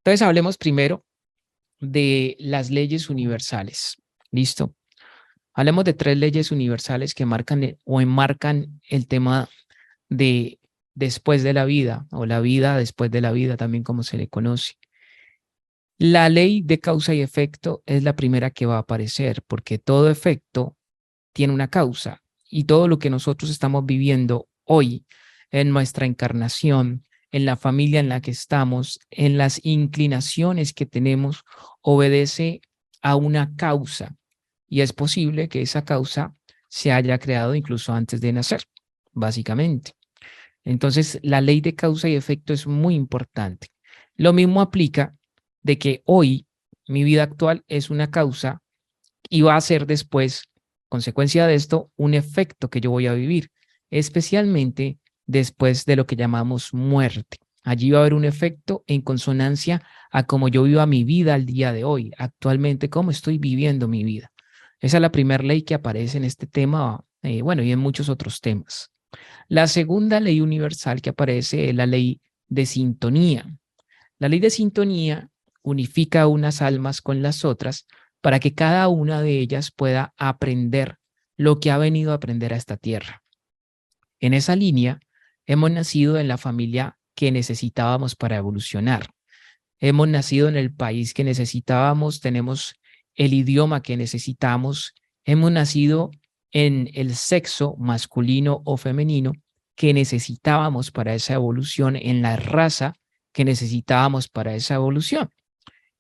Entonces hablemos primero de las leyes universales. ¿Listo? Hablemos de tres leyes universales que marcan o enmarcan el tema de después de la vida o la vida después de la vida, también como se le conoce. La ley de causa y efecto es la primera que va a aparecer porque todo efecto tiene una causa y todo lo que nosotros estamos viviendo hoy en nuestra encarnación, en la familia en la que estamos, en las inclinaciones que tenemos, obedece a una causa y es posible que esa causa se haya creado incluso antes de nacer, básicamente. Entonces, la ley de causa y efecto es muy importante. Lo mismo aplica de que hoy mi vida actual es una causa y va a ser después, consecuencia de esto, un efecto que yo voy a vivir, especialmente después de lo que llamamos muerte. Allí va a haber un efecto en consonancia a cómo yo vivo mi vida al día de hoy, actualmente, cómo estoy viviendo mi vida. Esa es la primera ley que aparece en este tema, bueno, y en muchos otros temas. La segunda ley universal que aparece es la ley de sintonía. La ley de sintonía unifica unas almas con las otras para que cada una de ellas pueda aprender lo que ha venido a aprender a esta tierra. En esa línea, hemos nacido en la familia que necesitábamos para evolucionar. Hemos nacido en el país que necesitábamos, tenemos el idioma que necesitamos, hemos nacido en el sexo masculino o femenino que necesitábamos para esa evolución, en la raza que necesitábamos para esa evolución.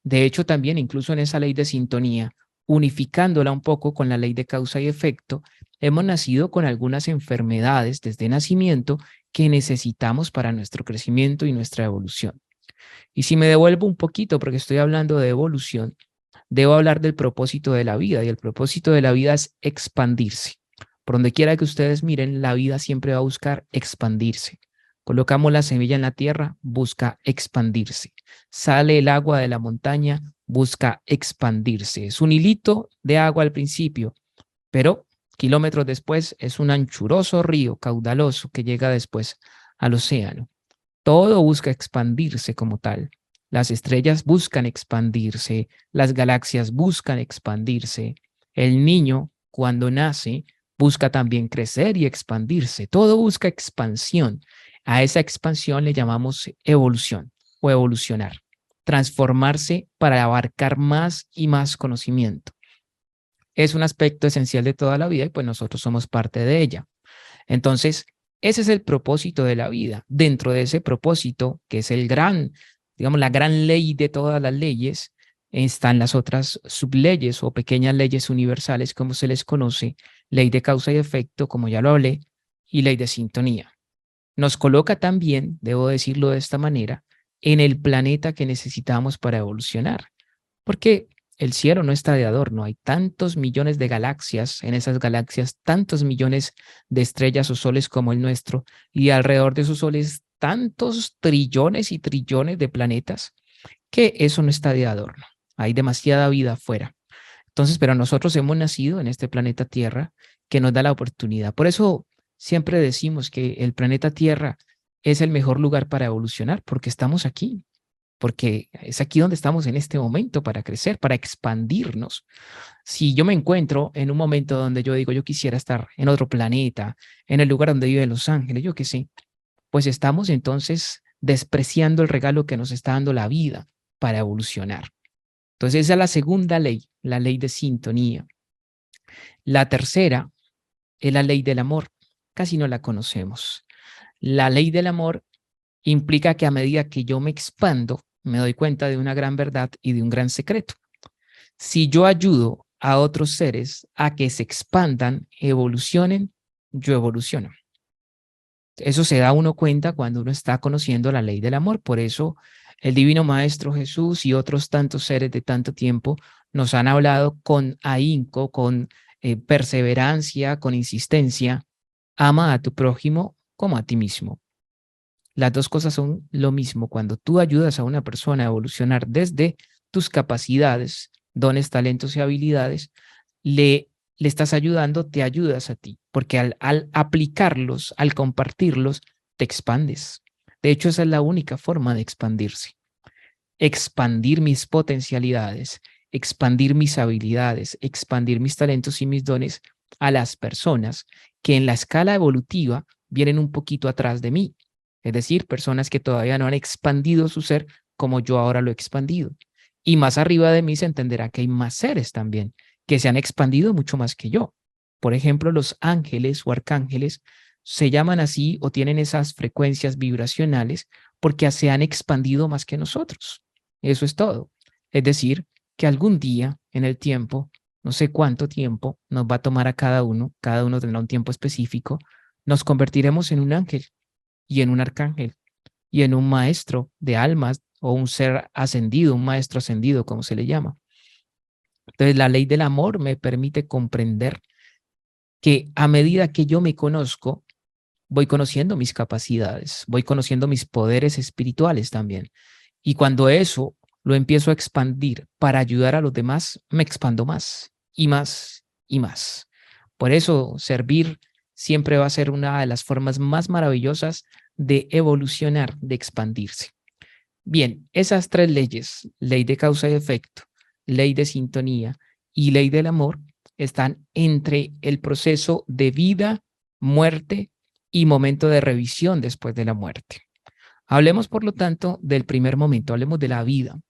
De hecho, también incluso en esa ley de sintonía, unificándola un poco con la ley de causa y efecto, hemos nacido con algunas enfermedades desde nacimiento que necesitamos para nuestro crecimiento y nuestra evolución. Y si me devuelvo un poquito, porque estoy hablando de evolución, debo hablar del propósito de la vida, y el propósito de la vida es expandirse. Por donde quiera que ustedes miren, la vida siempre va a buscar expandirse. Colocamos la semilla en la tierra, busca expandirse. Sale el agua de la montaña, busca expandirse. Es un hilito de agua al principio, pero kilómetros después es un anchuroso río caudaloso que llega después al océano. Todo busca expandirse como tal. Las estrellas buscan expandirse, las galaxias buscan expandirse. El niño, cuando nace, busca también crecer y expandirse. Todo busca expansión. A esa expansión le llamamos evolución o evolucionar. Transformarse para abarcar más y más conocimiento. Es un aspecto esencial de toda la vida y pues nosotros somos parte de ella. Entonces, ese es el propósito de la vida. Dentro de ese propósito, que es el gran, digamos, la gran ley de todas las leyes, están las otras subleyes o pequeñas leyes universales, como se les conoce, ley de causa y efecto, como ya lo hablé, y ley de sintonía. Nos coloca también, debo decirlo de esta manera, en el planeta que necesitamos para evolucionar. Porque el cielo no está de adorno, hay tantos millones de galaxias, en esas galaxias tantos millones de estrellas o soles como el nuestro, y alrededor de esos soles tantos trillones y trillones de planetas, que eso no está de adorno. Hay demasiada vida afuera. Entonces, pero nosotros hemos nacido en este planeta Tierra que nos da la oportunidad. Por eso siempre decimos que el planeta Tierra es el mejor lugar para evolucionar, porque estamos aquí, porque es aquí donde estamos en este momento para crecer, para expandirnos. Si yo me encuentro en un momento donde yo digo, yo quisiera estar en otro planeta, en el lugar donde vive Los Ángeles, yo qué sé, pues estamos entonces despreciando el regalo que nos está dando la vida para evolucionar. Entonces esa es la segunda ley, la ley de sintonía. La tercera es la ley del amor. Casi no la conocemos. La ley del amor implica que a medida que yo me expando, me doy cuenta de una gran verdad y de un gran secreto. Si yo ayudo a otros seres a que se expandan, evolucionen, yo evoluciono. Eso se da uno cuenta cuando uno está conociendo la ley del amor. Por eso el Divino Maestro Jesús y otros tantos seres de tanto tiempo nos han hablado con ahínco, con perseverancia, con insistencia. Ama a tu prójimo como a ti mismo. Las dos cosas son lo mismo. Cuando tú ayudas a una persona a evolucionar desde tus capacidades, dones, talentos y habilidades, le estás ayudando, te ayudas a ti, porque al aplicarlos, al compartirlos, te expandes. De hecho, esa es la única forma de expandirse. expandir mis potencialidades, expandir mis habilidades, expandir mis talentos y mis dones a las personas que en la escala evolutiva vienen un poquito atrás de mí. Es decir, personas que todavía no han expandido su ser como yo ahora lo he expandido. Y más arriba de mí se entenderá que hay más seres también que se han expandido mucho más que yo. Por ejemplo, los ángeles o arcángeles se llaman así o tienen esas frecuencias vibracionales porque se han expandido más que nosotros. Eso es todo. Es decir, que algún día en el tiempo, no sé cuánto tiempo nos va a tomar a cada uno tendrá un tiempo específico, nos convertiremos en un ángel y en un arcángel y en un maestro de almas o un ser ascendido, un maestro ascendido, como se le llama. Entonces, la ley del amor me permite comprender que a medida que yo me conozco, voy conociendo mis capacidades, voy conociendo mis poderes espirituales también. Y cuando eso lo empiezo a expandir para ayudar a los demás, me expando más y más y más. Por eso servir siempre va a ser una de las formas más maravillosas de evolucionar, de expandirse. Bien, esas tres leyes, ley de causa y efecto, ley de sintonía y ley del amor, están entre el proceso de vida, muerte y momento de revisión después de la muerte. Hablemos, por lo tanto, del primer momento, hablemos de la vida.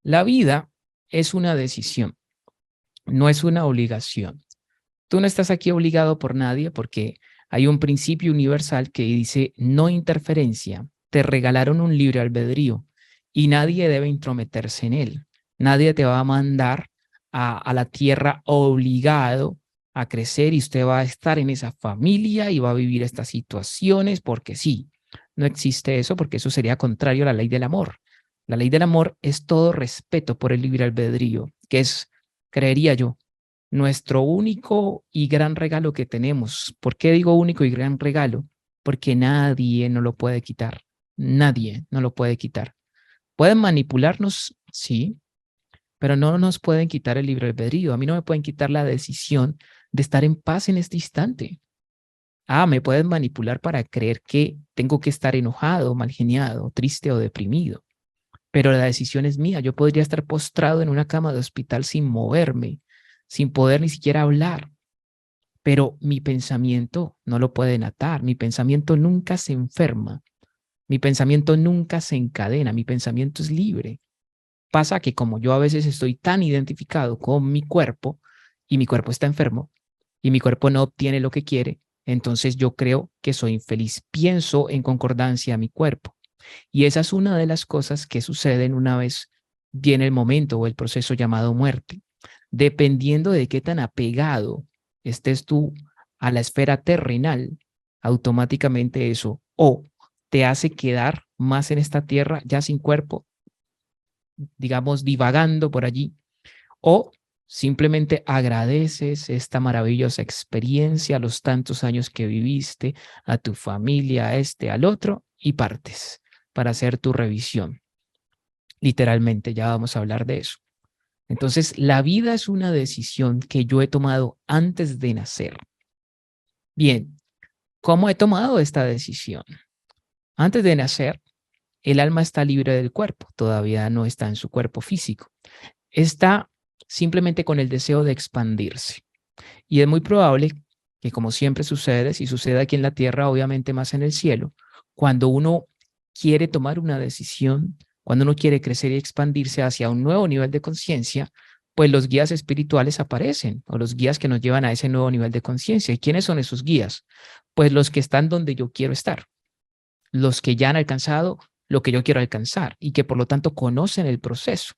La vida es una decisión, no es una obligación. Tú no estás aquí obligado por nadie porque hay un principio universal que dice no interferencia. Te regalaron un libre albedrío y nadie debe intrometerse en él. Nadie te va a mandar a la tierra obligado a crecer y usted va a estar en esa familia y va a vivir estas situaciones porque sí. No existe eso porque eso sería contrario a la ley del amor. La ley del amor es todo respeto por el libre albedrío, que es, creería yo, nuestro único y gran regalo que tenemos. ¿Por qué digo único y gran regalo? Porque nadie nos lo puede quitar. Nadie nos lo puede quitar. Pueden manipularnos, sí, pero no nos pueden quitar el libre albedrío. A mí no me pueden quitar la decisión de estar en paz en este instante. Ah, me pueden manipular para creer que tengo que estar enojado, mal geniado, triste o deprimido. Pero la decisión es mía. Yo podría estar postrado en una cama de hospital sin moverme, sin poder ni siquiera hablar, pero mi pensamiento no lo pueden atar. Mi pensamiento nunca se enferma. Mi pensamiento nunca se encadena. Mi pensamiento es libre. Pasa que como yo a veces estoy tan identificado con mi cuerpo y mi cuerpo está enfermo y mi cuerpo no obtiene lo que quiere, entonces yo creo que soy infeliz. Pienso en concordancia a mi cuerpo. Y esa es una de las cosas que suceden una vez viene el momento o el proceso llamado muerte. Dependiendo de qué tan apegado estés tú a la esfera terrenal, automáticamente eso o te hace quedar más en esta tierra ya sin cuerpo, digamos, divagando por allí, o simplemente agradeces esta maravillosa experiencia, los tantos años que viviste, a tu familia, a este, al otro, y partes para hacer tu revisión. Literalmente, ya vamos a hablar de eso. Entonces, la vida es una decisión que yo he tomado antes de nacer. Bien, ¿cómo he tomado esta decisión? Antes de nacer, el alma está libre del cuerpo, todavía no está en su cuerpo físico. Está simplemente con el deseo de expandirse. Y es muy probable que, como siempre sucede, si sucede aquí en la tierra, obviamente más en el cielo, cuando uno quiere tomar una decisión, cuando uno quiere crecer y expandirse hacia un nuevo nivel de conciencia, pues los guías espirituales aparecen o los guías que nos llevan a ese nuevo nivel de conciencia. ¿Y quiénes son esos guías? Pues los que están donde yo quiero estar, los que ya han alcanzado lo que yo quiero alcanzar y que por lo tanto conocen el proceso.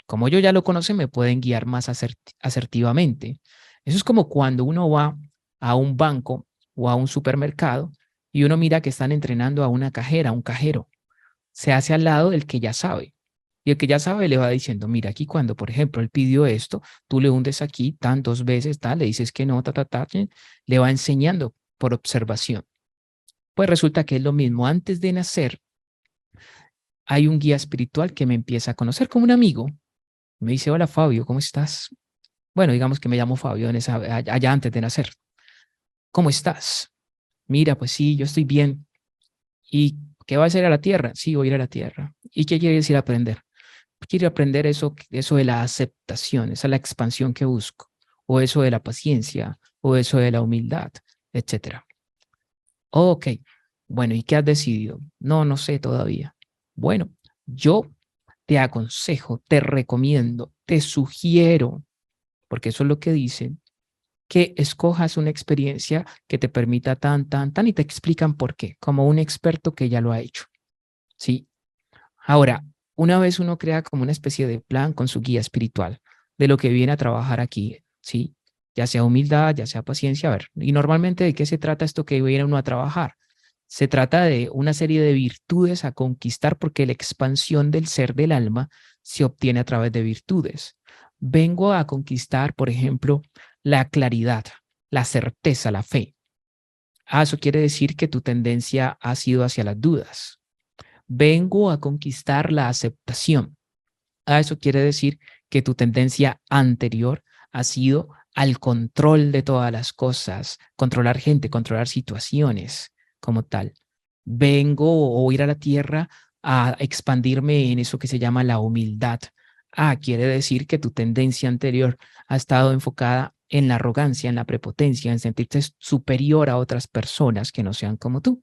Como yo ya lo conocen, me pueden guiar más asertivamente. Eso es como cuando uno va a un banco o a un supermercado y uno mira que están entrenando a una cajera, a un cajero. Se hace al lado del que ya sabe. Y el que ya sabe le va diciendo, mira, aquí cuando, por ejemplo, él pidió esto, tú le hundes aquí tan 2 veces, tal, le dices que no, le va enseñando por observación. Pues resulta que es lo mismo. Antes de nacer, hay un guía espiritual que me empieza a conocer como un amigo. Me dice, hola Fabio, ¿cómo estás? Bueno, digamos que me llamo Fabio allá antes de nacer. ¿Cómo estás? Mira, pues sí, yo estoy bien. ¿Y ¿Qué vas a ir a la tierra? Sí, voy a ir a la tierra. ¿Y qué quiere decir aprender? Quiero aprender eso de la aceptación, esa es la expansión que busco, o eso de la paciencia, o eso de la humildad, etcétera. Ok, bueno, ¿y qué has decidido? No, no sé todavía. Bueno, yo te aconsejo, te recomiendo, te sugiero, porque eso es lo que dicen, que escojas una experiencia que te permita tan, y te explican por qué, como un experto que ya lo ha hecho, ¿sí? Ahora, una vez uno crea como una especie de plan con su guía espiritual de lo que viene a trabajar aquí, ¿sí? Ya sea humildad, ya sea paciencia, a ver, y normalmente ¿de qué se trata esto que viene uno a trabajar? Se trata de una serie de virtudes a conquistar porque la expansión del ser del alma se obtiene a través de virtudes. Vengo a conquistar, por ejemplo, la claridad, la certeza, la fe. Ah, eso quiere decir que tu tendencia ha sido hacia las dudas. Vengo a conquistar la aceptación. Ah, eso quiere decir que tu tendencia anterior ha sido al control de todas las cosas, controlar gente, controlar situaciones como tal. Vengo o ir a la tierra a expandirme en eso que se llama la humildad. Ah, quiere decir que tu tendencia anterior ha estado enfocada en la arrogancia, en la prepotencia, en sentirte superior a otras personas que no sean como tú.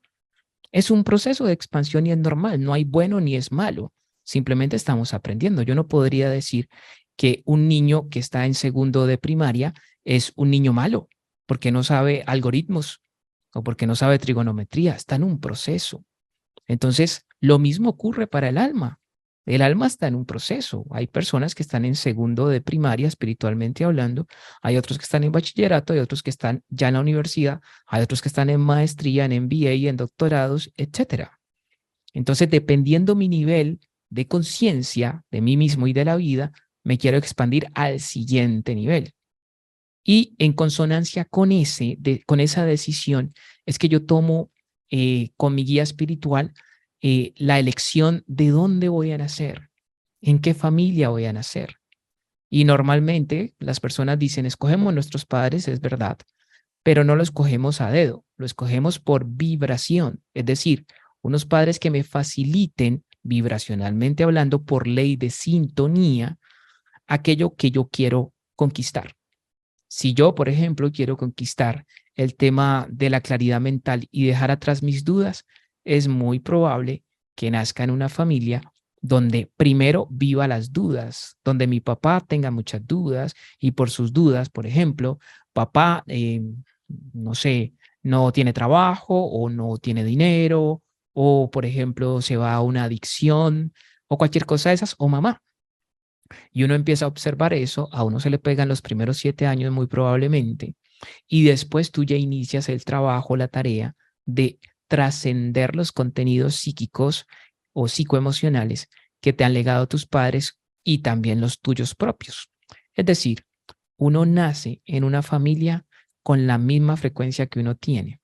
Es un proceso de expansión y es normal, no hay bueno ni es malo, simplemente estamos aprendiendo. Yo no podría decir que un niño que está en segundo de primaria es un niño malo porque no sabe algoritmos o porque no sabe trigonometría, está en un proceso. Entonces, lo mismo ocurre para el alma. El alma está en un proceso. Hay personas que están en segundo de primaria, espiritualmente hablando. Hay otros que están en bachillerato, hay otros que están ya en la universidad, hay otros que están en maestría, en MBA, en doctorados, etcétera. Entonces, dependiendo mi nivel de conciencia de mí mismo y de la vida, me quiero expandir al siguiente nivel. Y en consonancia con esa decisión, es que yo tomo con mi guía espiritual la elección de dónde voy a nacer, en qué familia voy a nacer. Y normalmente las personas dicen, escogemos nuestros padres, es verdad, pero no lo escogemos a dedo, lo escogemos por vibración, es decir, unos padres que me faciliten vibracionalmente hablando por ley de sintonía aquello que yo quiero conquistar. Si yo, por ejemplo, quiero conquistar el tema de la claridad mental y dejar atrás mis dudas, es muy probable que nazca en una familia donde primero viva las dudas, donde mi papá tenga muchas dudas y por sus dudas, por ejemplo, papá, no sé, no tiene trabajo o no tiene dinero o, por ejemplo, se va a una adicción o cualquier cosa de esas, o mamá, y uno empieza a observar eso, a uno se le pegan los primeros 7 años muy probablemente, y después tú ya inicias el trabajo, la tarea de trascender los contenidos psíquicos o psicoemocionales que te han legado tus padres y también los tuyos propios. Es decir, uno nace en una familia con la misma frecuencia que uno tiene.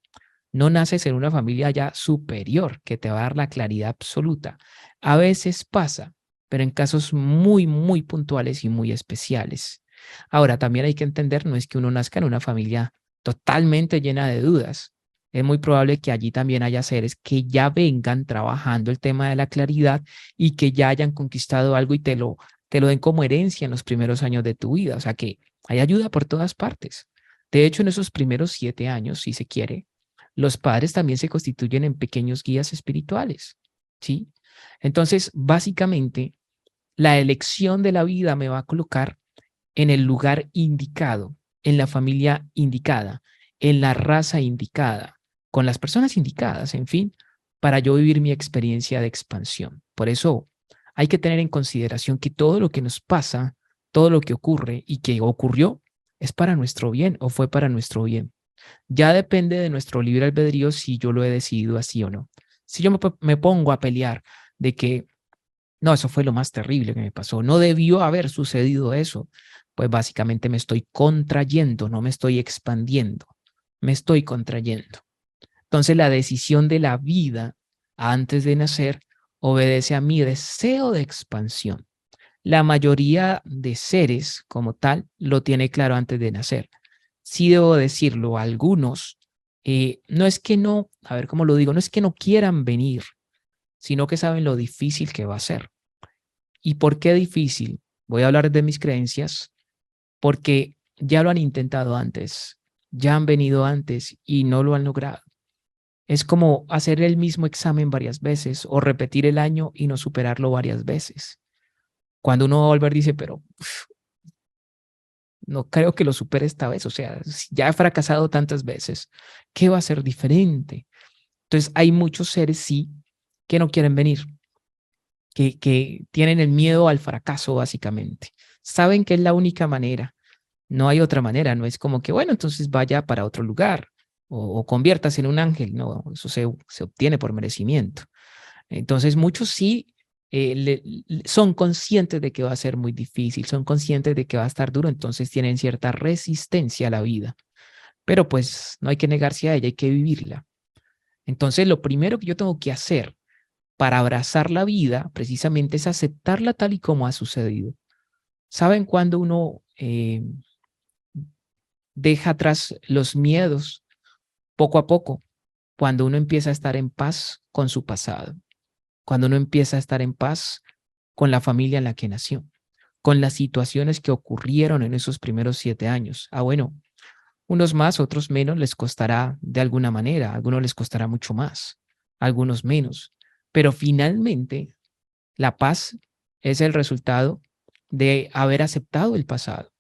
No naces en una familia ya superior que te va a dar la claridad absoluta. A veces pasa, pero en casos muy puntuales y muy especiales. Ahora, también hay que entender, no es que uno nazca en una familia totalmente llena de dudas. Es muy probable que allí también haya seres que ya vengan trabajando el tema de la claridad y que ya hayan conquistado algo y te lo den como herencia en los primeros años de tu vida. O sea que hay ayuda por todas partes. De hecho, en esos primeros 7 años, si se quiere, los padres también se constituyen en pequeños guías espirituales, ¿sí? Entonces, básicamente, la elección de la vida me va a colocar en el lugar indicado, en la familia indicada, en la raza indicada, con las personas indicadas, en fin, para yo vivir mi experiencia de expansión. Por eso hay que tener en consideración que todo lo que nos pasa, todo lo que ocurre y que ocurrió es para nuestro bien o fue para nuestro bien. Ya depende de nuestro libre albedrío si yo lo he decidido así o no. Si yo me pongo a pelear de que, no, eso fue lo más terrible que me pasó, no debió haber sucedido eso, pues básicamente me estoy contrayendo, no me estoy expandiendo, me estoy contrayendo. Entonces la decisión de la vida antes de nacer obedece a mi deseo de expansión. La mayoría de seres como tal lo tiene claro antes de nacer. Sí debo decirlo, algunos, no es que no, a ver cómo lo digo, no es que no quieran venir, sino que saben lo difícil que va a ser. ¿Y por qué difícil? Voy a hablar de mis creencias porque ya lo han intentado antes, ya han venido antes y no lo han logrado. Es como hacer el mismo examen varias veces o repetir el año y no superarlo varias veces. Cuando uno va a volver dice, pero no creo que lo supere esta vez. O sea, si ya he fracasado tantas veces, ¿qué va a ser diferente? Entonces hay muchos seres, sí, que no quieren venir, que tienen el miedo al fracaso, básicamente. Saben que es la única manera. No hay otra manera. No es como que, bueno, entonces vaya para otro lugar o conviértase en un ángel. No, eso se obtiene por merecimiento. Entonces muchos sí son conscientes de que va a ser muy difícil, son conscientes de que va a estar duro, entonces tienen cierta resistencia a la vida. Pero pues no hay que negarse a ella, hay que vivirla. Entonces lo primero que yo tengo que hacer para abrazar la vida precisamente es aceptarla tal y como ha sucedido. ¿Saben cuando uno deja atrás los miedos poco a poco? Cuando uno empieza a estar en paz con su pasado, cuando uno empieza a estar en paz con la familia en la que nació, con las situaciones que ocurrieron en esos primeros 7 años. Ah, bueno, unos más, otros menos les costará de alguna manera, a algunos les costará mucho más, a algunos menos, pero finalmente la paz es el resultado de haber aceptado el pasado.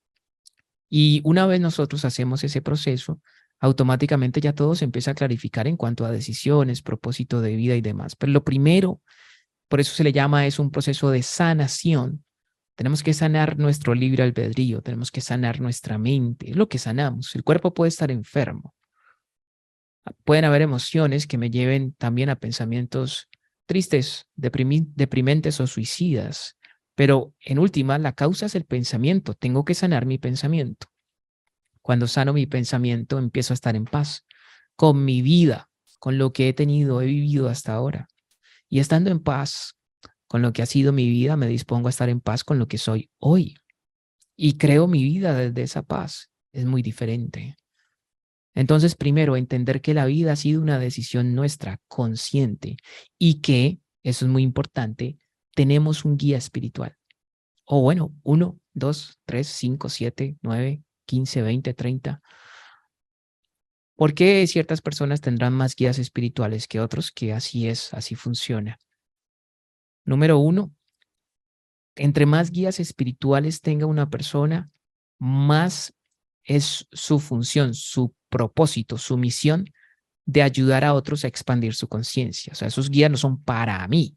Y una vez nosotros hacemos ese proceso, automáticamente ya todo se empieza a clarificar en cuanto a decisiones, propósito de vida y demás. Pero lo primero, por eso se le llama, es un proceso de sanación. Tenemos que sanar nuestro libre albedrío, tenemos que sanar nuestra mente, es lo que sanamos. El cuerpo puede estar enfermo, pueden haber emociones que me lleven también a pensamientos tristes, deprimentes o suicidas, pero en última, la causa es el pensamiento, tengo que sanar mi pensamiento. Cuando sano mi pensamiento, empiezo a estar en paz con mi vida, con lo que he tenido, he vivido hasta ahora. Y estando en paz con lo que ha sido mi vida, me dispongo a estar en paz con lo que soy hoy. Y creo mi vida desde esa paz. Es muy diferente. Entonces, primero, entender que la vida ha sido una decisión nuestra, consciente, y que, eso es muy importante, tenemos un guía espiritual. O bueno, 1, 2, 3, 5, 7, 9, 15, 20, 30. ¿Por qué ciertas personas tendrán más guías espirituales que otros? Que así es, así funciona. Número 1, entre más guías espirituales tenga una persona, más es su función, su propósito, su misión de ayudar a otros a expandir su conciencia. O sea, esos guías no son para mí.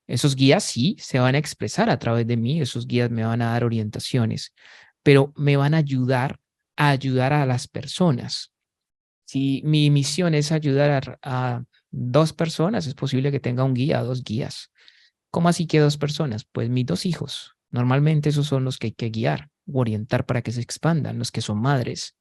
Esos guías sí se van a expresar a través de mí, esos guías me van a dar orientaciones, pero me van a ayudar a las personas. Si mi misión es ayudar a 2 personas, es posible que tenga un guía, 2 guías. ¿Cómo así que 2 personas? Pues mis 2 hijos. Normalmente esos son los que hay que guiar o orientar para que se expandan, los que son madres.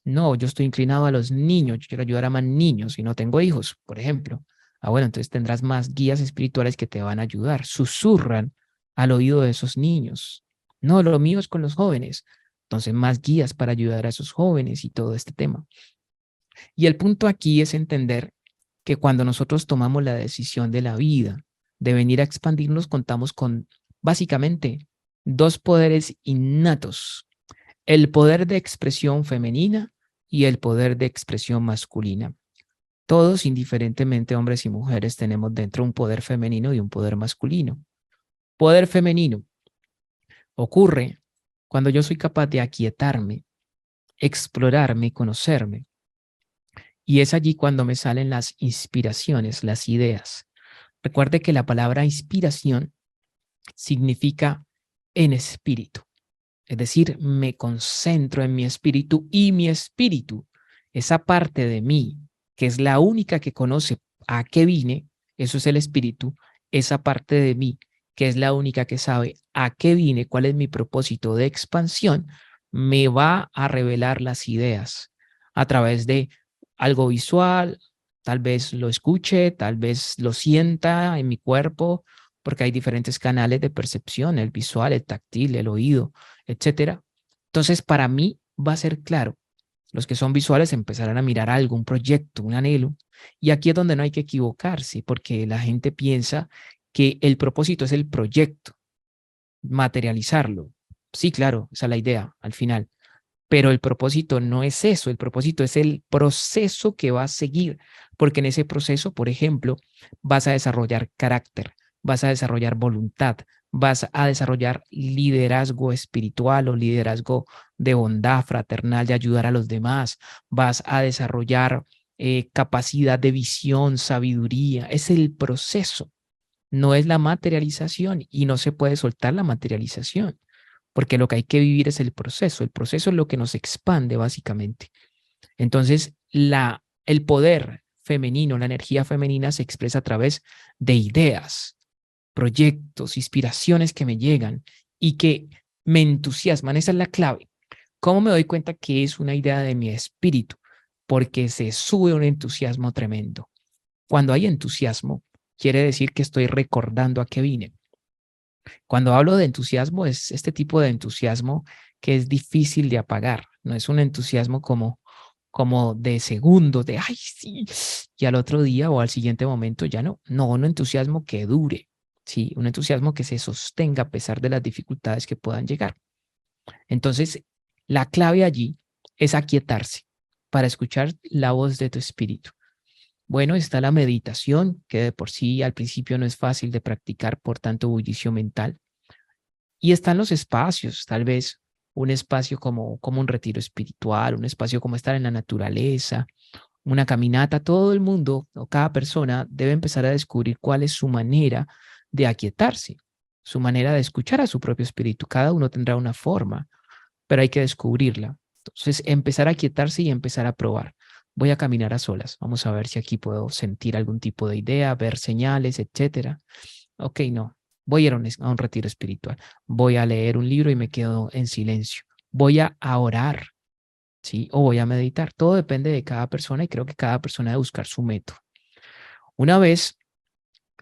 No, yo estoy inclinado a los niños, yo quiero ayudar a más niños y no tengo hijos, por ejemplo. Ah, bueno, entonces tendrás más guías espirituales que te van a ayudar. Susurran al oído de esos niños. No, lo mío es con los jóvenes. Entonces, más guías para ayudar a esos jóvenes y todo este tema. Y el punto aquí es entender que cuando nosotros tomamos la decisión de la vida, de venir a expandirnos, contamos con básicamente 2 poderes innatos: el poder de expresión femenina y el poder de expresión masculina. Todos, indiferentemente hombres y mujeres, tenemos dentro un poder femenino y un poder masculino. Poder femenino ocurre cuando yo soy capaz de aquietarme, explorarme, conocerme. Y es allí cuando me salen las inspiraciones, las ideas. Recuerde que la palabra inspiración significa en espíritu. Es decir, me concentro en mi espíritu y mi espíritu, esa parte de mí, que es la única que conoce a qué vine, eso es el espíritu, esa parte de mí, que es la única que sabe a qué vine, cuál es mi propósito de expansión, me va a revelar las ideas a través de algo visual, tal vez lo escuche, tal vez lo sienta en mi cuerpo, porque hay diferentes canales de percepción, el visual, el táctil, el oído, etcétera. Entonces, para mí va a ser claro. Los que son visuales empezarán a mirar algo, un proyecto, un anhelo. Y aquí es donde no hay que equivocarse, porque la gente piensa que el propósito es el proyecto, materializarlo. Sí, claro, esa es la idea al final. Pero el propósito no es eso, el propósito es el proceso que vas a seguir, porque en ese proceso, por ejemplo, vas a desarrollar carácter, vas a desarrollar voluntad, vas a desarrollar liderazgo espiritual o liderazgo de bondad fraternal, de ayudar a los demás, vas a desarrollar capacidad de visión, sabiduría. Es el proceso, no es la materialización y no se puede soltar la materialización porque lo que hay que vivir es el proceso es lo que nos expande básicamente. Entonces, el poder femenino, la energía femenina se expresa a través de ideas, proyectos, inspiraciones que me llegan y que me entusiasman. Esa es la clave. ¿Cómo me doy cuenta que es una idea de mi espíritu? Porque se sube un entusiasmo tremendo. Cuando hay entusiasmo, quiere decir que estoy recordando a qué vine. Cuando hablo de entusiasmo, es este tipo de entusiasmo que es difícil de apagar. No es un entusiasmo como de segundos, de, ay, sí, y al otro día o al siguiente momento ya no. No, un entusiasmo que dure, sí, un entusiasmo que se sostenga a pesar de las dificultades que puedan llegar. Entonces, la clave allí es aquietarse para escuchar la voz de tu espíritu. Bueno, está la meditación, que de por sí al principio no es fácil de practicar por tanto bullicio mental. Y están los espacios, tal vez un espacio como un retiro espiritual, un espacio como estar en la naturaleza, una caminata. Todo el mundo o cada persona debe empezar a descubrir cuál es su manera de aquietarse, su manera de escuchar a su propio espíritu. Cada uno tendrá una forma, pero hay que descubrirla. Entonces, empezar a aquietarse y empezar a probar. Voy a caminar a solas. Vamos a ver si aquí puedo sentir algún tipo de idea, ver señales, etcétera. Ok, no. Voy a ir a un retiro espiritual. Voy a leer un libro y me quedo en silencio. Voy a orar, ¿sí? O voy a meditar. Todo depende de cada persona y creo que cada persona debe buscar su método. Una vez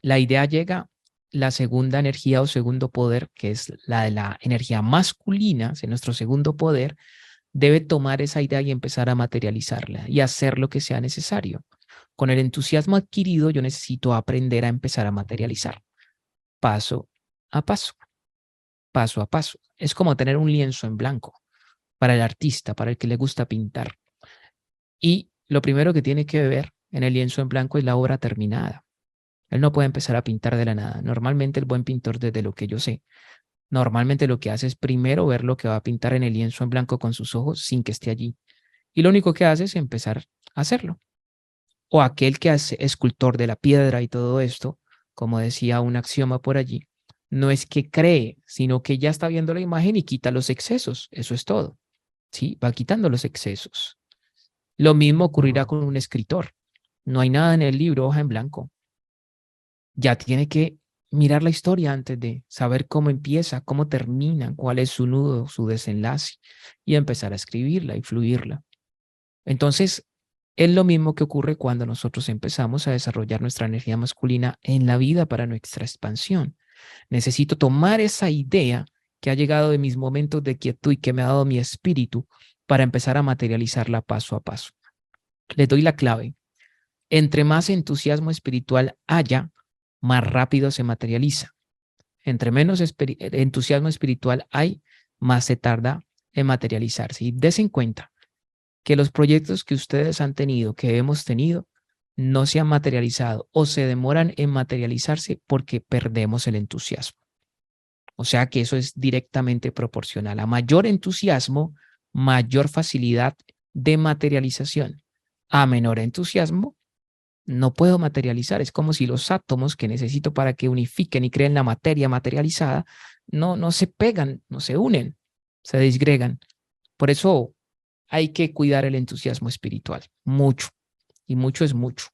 la idea llega, la segunda energía o segundo poder, que es la de la energía masculina, es nuestro segundo poder, debe tomar esa idea y empezar a materializarla y hacer lo que sea necesario. Con el entusiasmo adquirido, yo necesito aprender a empezar a materializar paso a paso, paso a paso. Es como tener un lienzo en blanco para el artista, para el que le gusta pintar. Y lo primero que tiene que ver en el lienzo en blanco es la obra terminada. Él no puede empezar a pintar de la nada. Normalmente el buen pintor, desde lo que yo sé, normalmente lo que hace es primero ver lo que va a pintar en el lienzo en blanco con sus ojos sin que esté allí. Y lo único que hace es empezar a hacerlo. O aquel que hace escultor de la piedra y todo esto, como decía un axioma por allí, no es que cree, sino que ya está viendo la imagen y quita los excesos. Eso es todo. ¿Sí? Va quitando los excesos. Lo mismo ocurrirá con un escritor. No hay nada en el libro, hoja en blanco. Ya tiene que mirar la historia antes de saber cómo empieza, cómo termina, cuál es su nudo, su desenlace, y empezar a escribirla y fluirla. Entonces, es lo mismo que ocurre cuando nosotros empezamos a desarrollar nuestra energía masculina en la vida para nuestra expansión. Necesito tomar esa idea que ha llegado de mis momentos de quietud y que me ha dado mi espíritu para empezar a materializarla paso a paso. Les doy la clave. Entre más entusiasmo espiritual haya, más rápido se materializa. Entre menos entusiasmo espiritual hay, más se tarda en materializarse. Y des en cuenta que los proyectos que ustedes han tenido, que hemos tenido, no se han materializado o se demoran en materializarse porque perdemos el entusiasmo. O sea que eso es directamente proporcional. A mayor entusiasmo, mayor facilidad de materialización. A menor entusiasmo, no puedo materializar. Es como si los átomos que necesito para que unifiquen y creen la materia materializada no se pegan, no se unen, se disgregan. Por eso hay que cuidar el entusiasmo espiritual, mucho, y mucho es mucho.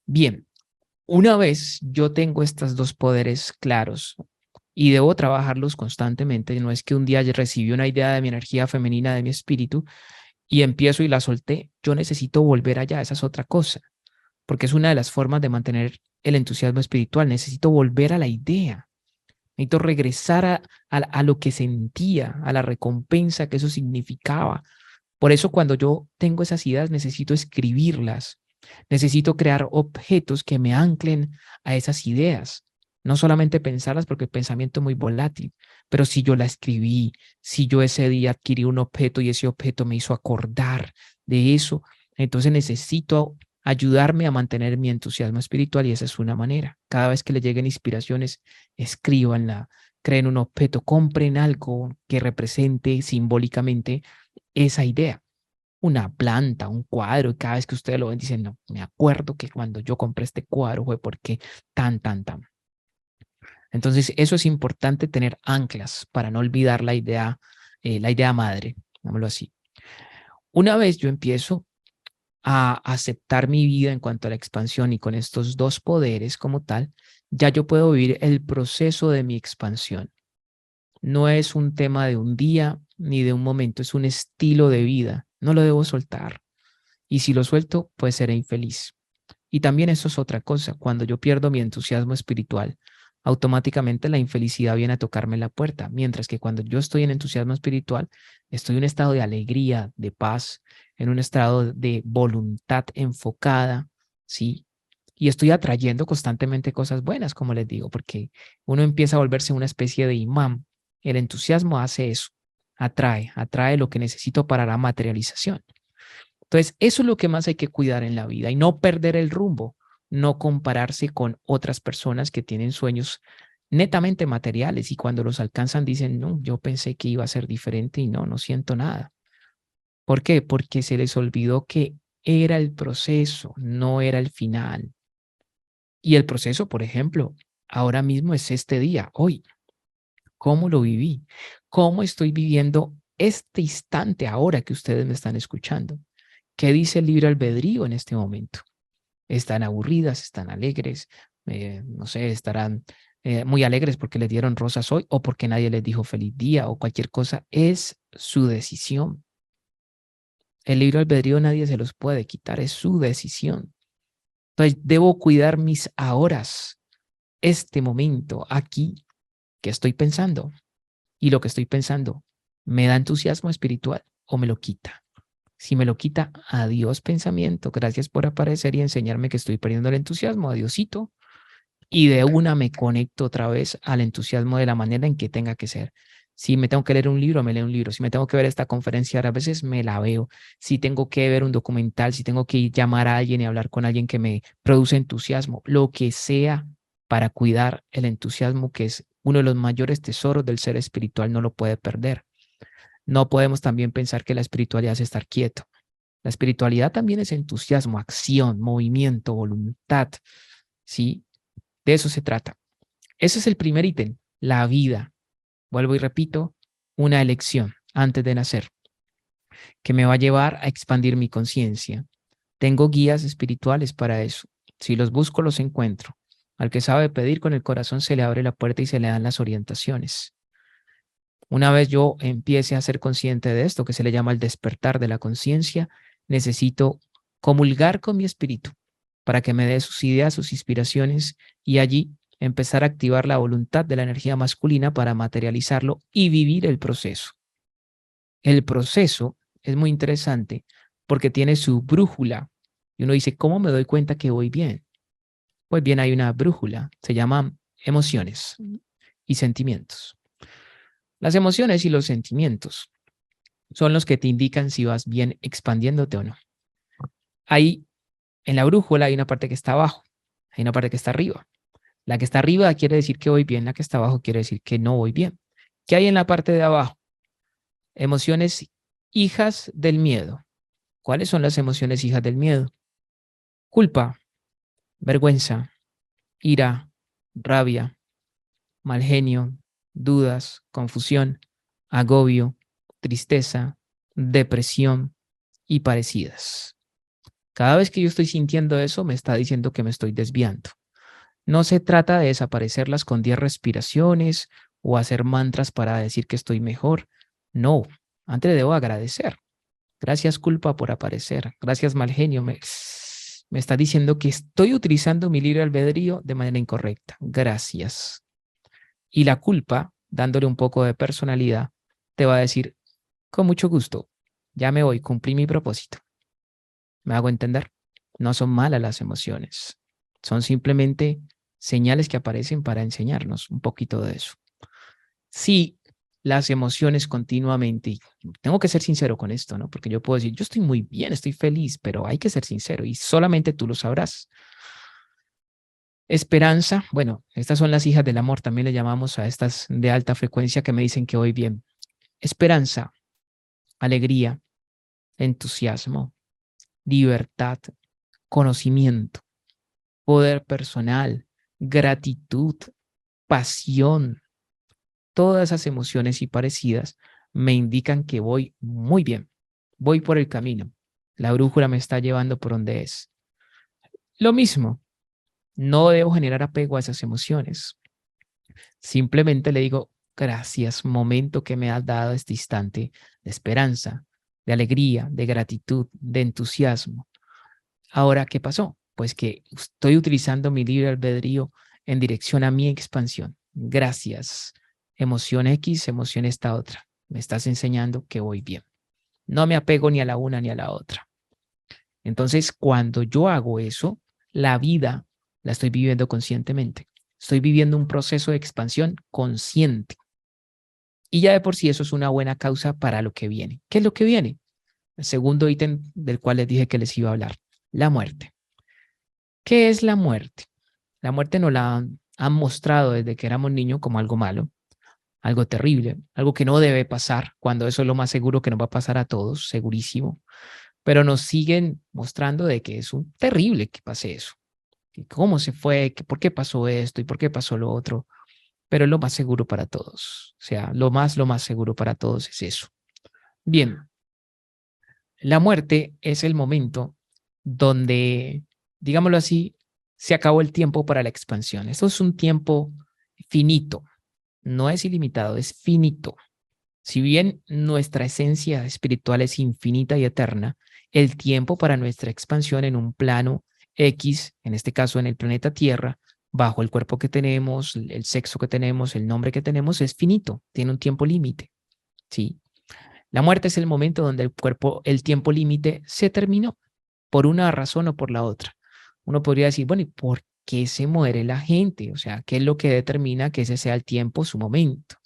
Bien, una vez yo tengo estos dos poderes claros y debo trabajarlos constantemente, no es que un día recibí una idea de mi energía femenina, de mi espíritu, y empiezo y la solté, yo necesito volver allá, esa es otra cosa, porque es una de las formas de mantener el entusiasmo espiritual, necesito volver a la idea, necesito regresar a lo que sentía, a la recompensa que eso significaba, Por eso cuando yo tengo esas ideas necesito escribirlas, necesito crear objetos que me anclen a esas ideas, no solamente pensarlas porque el pensamiento es muy volátil, pero si yo la escribí, si yo ese día adquirí un objeto y ese objeto me hizo acordar de eso, entonces necesito ayudarme a mantener mi entusiasmo espiritual y esa es una manera. Cada vez que le lleguen inspiraciones, escríbanla, creen un objeto, compren algo que represente simbólicamente esa idea, una planta, un cuadro, y cada vez que ustedes lo ven dicen, no, me acuerdo que cuando yo compré este cuadro fue porque tan, tan, tan. Entonces, eso es importante tener anclas para no olvidar la idea madre, digámoslo así. Una vez yo empiezo a aceptar mi vida en cuanto a la expansión y con estos dos poderes como tal, ya yo puedo vivir el proceso de mi expansión. No es un tema de un día ni de un momento, es un estilo de vida. No lo debo soltar. Y si lo suelto, pues seré infeliz. Y también eso es otra cosa. Cuando yo pierdo mi entusiasmo espiritual, automáticamente la infelicidad viene a tocarme la puerta. Mientras que cuando yo estoy en entusiasmo espiritual, estoy en un estado de alegría, de paz, en un estado de voluntad enfocada, ¿sí? Y estoy atrayendo constantemente cosas buenas, como les digo, porque uno empieza a volverse una especie de imán. El entusiasmo hace eso, atrae lo que necesito para la materialización. Entonces, eso es lo que más hay que cuidar en la vida y no perder el rumbo, no compararse con otras personas que tienen sueños netamente materiales y cuando los alcanzan dicen, no, yo pensé que iba a ser diferente y no, no siento nada. ¿Por qué? Porque se les olvidó que era el proceso, no era el final. Y el proceso, por ejemplo, ahora mismo es este día, hoy. ¿Cómo lo viví? ¿Cómo estoy viviendo este instante ahora que ustedes me están escuchando? ¿Qué dice el libre albedrío en este momento? ¿Están aburridas? ¿Están alegres? No sé, estarán muy alegres porque les dieron rosas hoy o porque nadie les dijo feliz día o cualquier cosa. Es su decisión. El libre albedrío nadie se los puede quitar, es su decisión. Entonces, debo cuidar mis ahoras, este momento aquí que estoy pensando y lo que estoy pensando, ¿me da entusiasmo espiritual o me lo quita? Si me lo quita, adiós pensamiento, gracias por aparecer y enseñarme que estoy perdiendo el entusiasmo, adiosito. Y de una me conecto otra vez al entusiasmo de la manera en que tenga que ser. Si me tengo que leer un libro, me leo un libro. Si me tengo que ver esta conferencia, a veces me la veo. Si tengo que ver un documental, si tengo que llamar a alguien y hablar con alguien que me produce entusiasmo, lo que sea para cuidar el entusiasmo, que es uno de los mayores tesoros del ser espiritual, no lo puede perder. No podemos también pensar que la espiritualidad es estar quieto. La espiritualidad también es entusiasmo, acción, movimiento, voluntad, ¿sí? De eso se trata. Ese es el primer ítem, la vida. Vuelvo y repito, una elección antes de nacer que me va a llevar a expandir mi conciencia. Tengo guías espirituales para eso. Si los busco, los encuentro. Al que sabe pedir con el corazón se le abre la puerta y se le dan las orientaciones. Una vez yo empiece a ser consciente de esto, que se le llama el despertar de la conciencia, necesito comulgar con mi espíritu para que me dé sus ideas, sus inspiraciones y allí empezar a activar la voluntad de la energía masculina para materializarlo y vivir el proceso. El proceso es muy interesante porque tiene su brújula y uno dice, ¿cómo me doy cuenta que voy bien? Pues bien, hay una brújula, se llaman emociones y sentimientos. Las emociones y los sentimientos son los que te indican si vas bien expandiéndote o no. Ahí en la brújula hay una parte que está abajo, hay una parte que está arriba. La que está arriba quiere decir que voy bien, la que está abajo quiere decir que no voy bien. ¿Qué hay en la parte de abajo? Emociones hijas del miedo. ¿Cuáles son las emociones hijas del miedo? Culpa, vergüenza, ira, rabia, mal genio, dudas, confusión, agobio, tristeza, depresión y parecidas. Cada vez que yo estoy sintiendo eso, me está diciendo que me estoy desviando. No se trata de desaparecerlas con 10 respiraciones o hacer mantras para decir que estoy mejor. No, antes debo agradecer. Gracias culpa por aparecer. Gracias mal genio. Me está diciendo que estoy utilizando mi libre albedrío de manera incorrecta. Gracias. Y la culpa, dándole un poco de personalidad, te va a decir, con mucho gusto. ya me voy, cumplí mi propósito. ¿Me hago entender? No son malas las emociones, son simplemente señales que aparecen para enseñarnos un poquito de eso. Sí, las emociones continuamente, y tengo que ser sincero con esto, ¿no? Porque yo puedo decir, yo estoy muy bien, estoy feliz, pero hay que ser sincero y solamente tú lo sabrás. Esperanza, bueno, estas son las hijas del amor, también le llamamos a estas de alta frecuencia que me dicen que voy bien. Esperanza, alegría, entusiasmo, libertad, conocimiento, poder personal, gratitud, pasión, todas esas emociones y parecidas me indican que voy muy bien, voy por el camino, la brújula me está llevando por donde es. Lo mismo, no debo generar apego a esas emociones, simplemente le digo, gracias, momento que me has dado este instante de esperanza, de alegría, de gratitud, de entusiasmo. Ahora, ¿qué pasó? Pues que estoy utilizando mi libre albedrío en dirección a mi expansión. Gracias. Emoción X, emoción esta otra. Me estás enseñando que voy bien. No me apego ni a la una ni a la otra. Entonces, cuando yo hago eso, la vida la estoy viviendo conscientemente. Estoy viviendo un proceso de expansión consciente. Y ya de por sí eso es una buena causa para lo que viene. ¿Qué es lo que viene? El segundo ítem del cual les dije que les iba a hablar, la muerte. ¿Qué es la muerte? La muerte nos la han mostrado desde que éramos niños como algo malo, algo terrible, algo que no debe pasar, cuando eso es lo más seguro que nos va a pasar a todos, segurísimo. Pero nos siguen mostrando de que es un terrible que pase eso. Y cómo se fue, que por qué pasó esto y por qué pasó lo otro. Pero es lo más seguro para todos. O sea, lo más seguro para todos es eso. Bien, la muerte es el momento donde, digámoslo así, se acabó el tiempo para la expansión. Esto es un tiempo finito, no es ilimitado, es finito. Si bien nuestra esencia espiritual es infinita y eterna, el tiempo para nuestra expansión en un plano X, en este caso en el planeta Tierra, bajo el cuerpo que tenemos, el sexo que tenemos, el nombre que tenemos, es finito, tiene un tiempo límite. ¿Sí? La muerte es el momento donde el cuerpo, el tiempo límite se terminó por una razón o por la otra. Uno podría decir, bueno, ¿y por qué se muere la gente? O sea, ¿qué es lo que determina que ese sea el tiempo, su momento?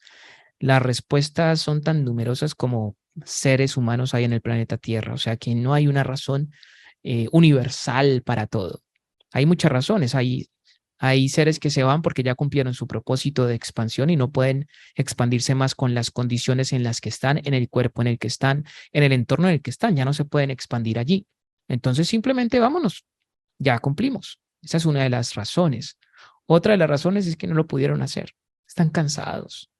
Las respuestas son tan numerosas como seres humanos hay en el planeta Tierra, o sea que no hay una razón universal para todo. Hay muchas razones, hay seres que se van porque ya cumplieron su propósito de expansión y no pueden expandirse más con las condiciones en las que están, en el cuerpo en el que están, en el entorno en el que están, ya no se pueden expandir allí. Entonces simplemente vámonos, ya cumplimos. Esa es una de las razones. Otra de las razones es que no lo pudieron hacer, están cansados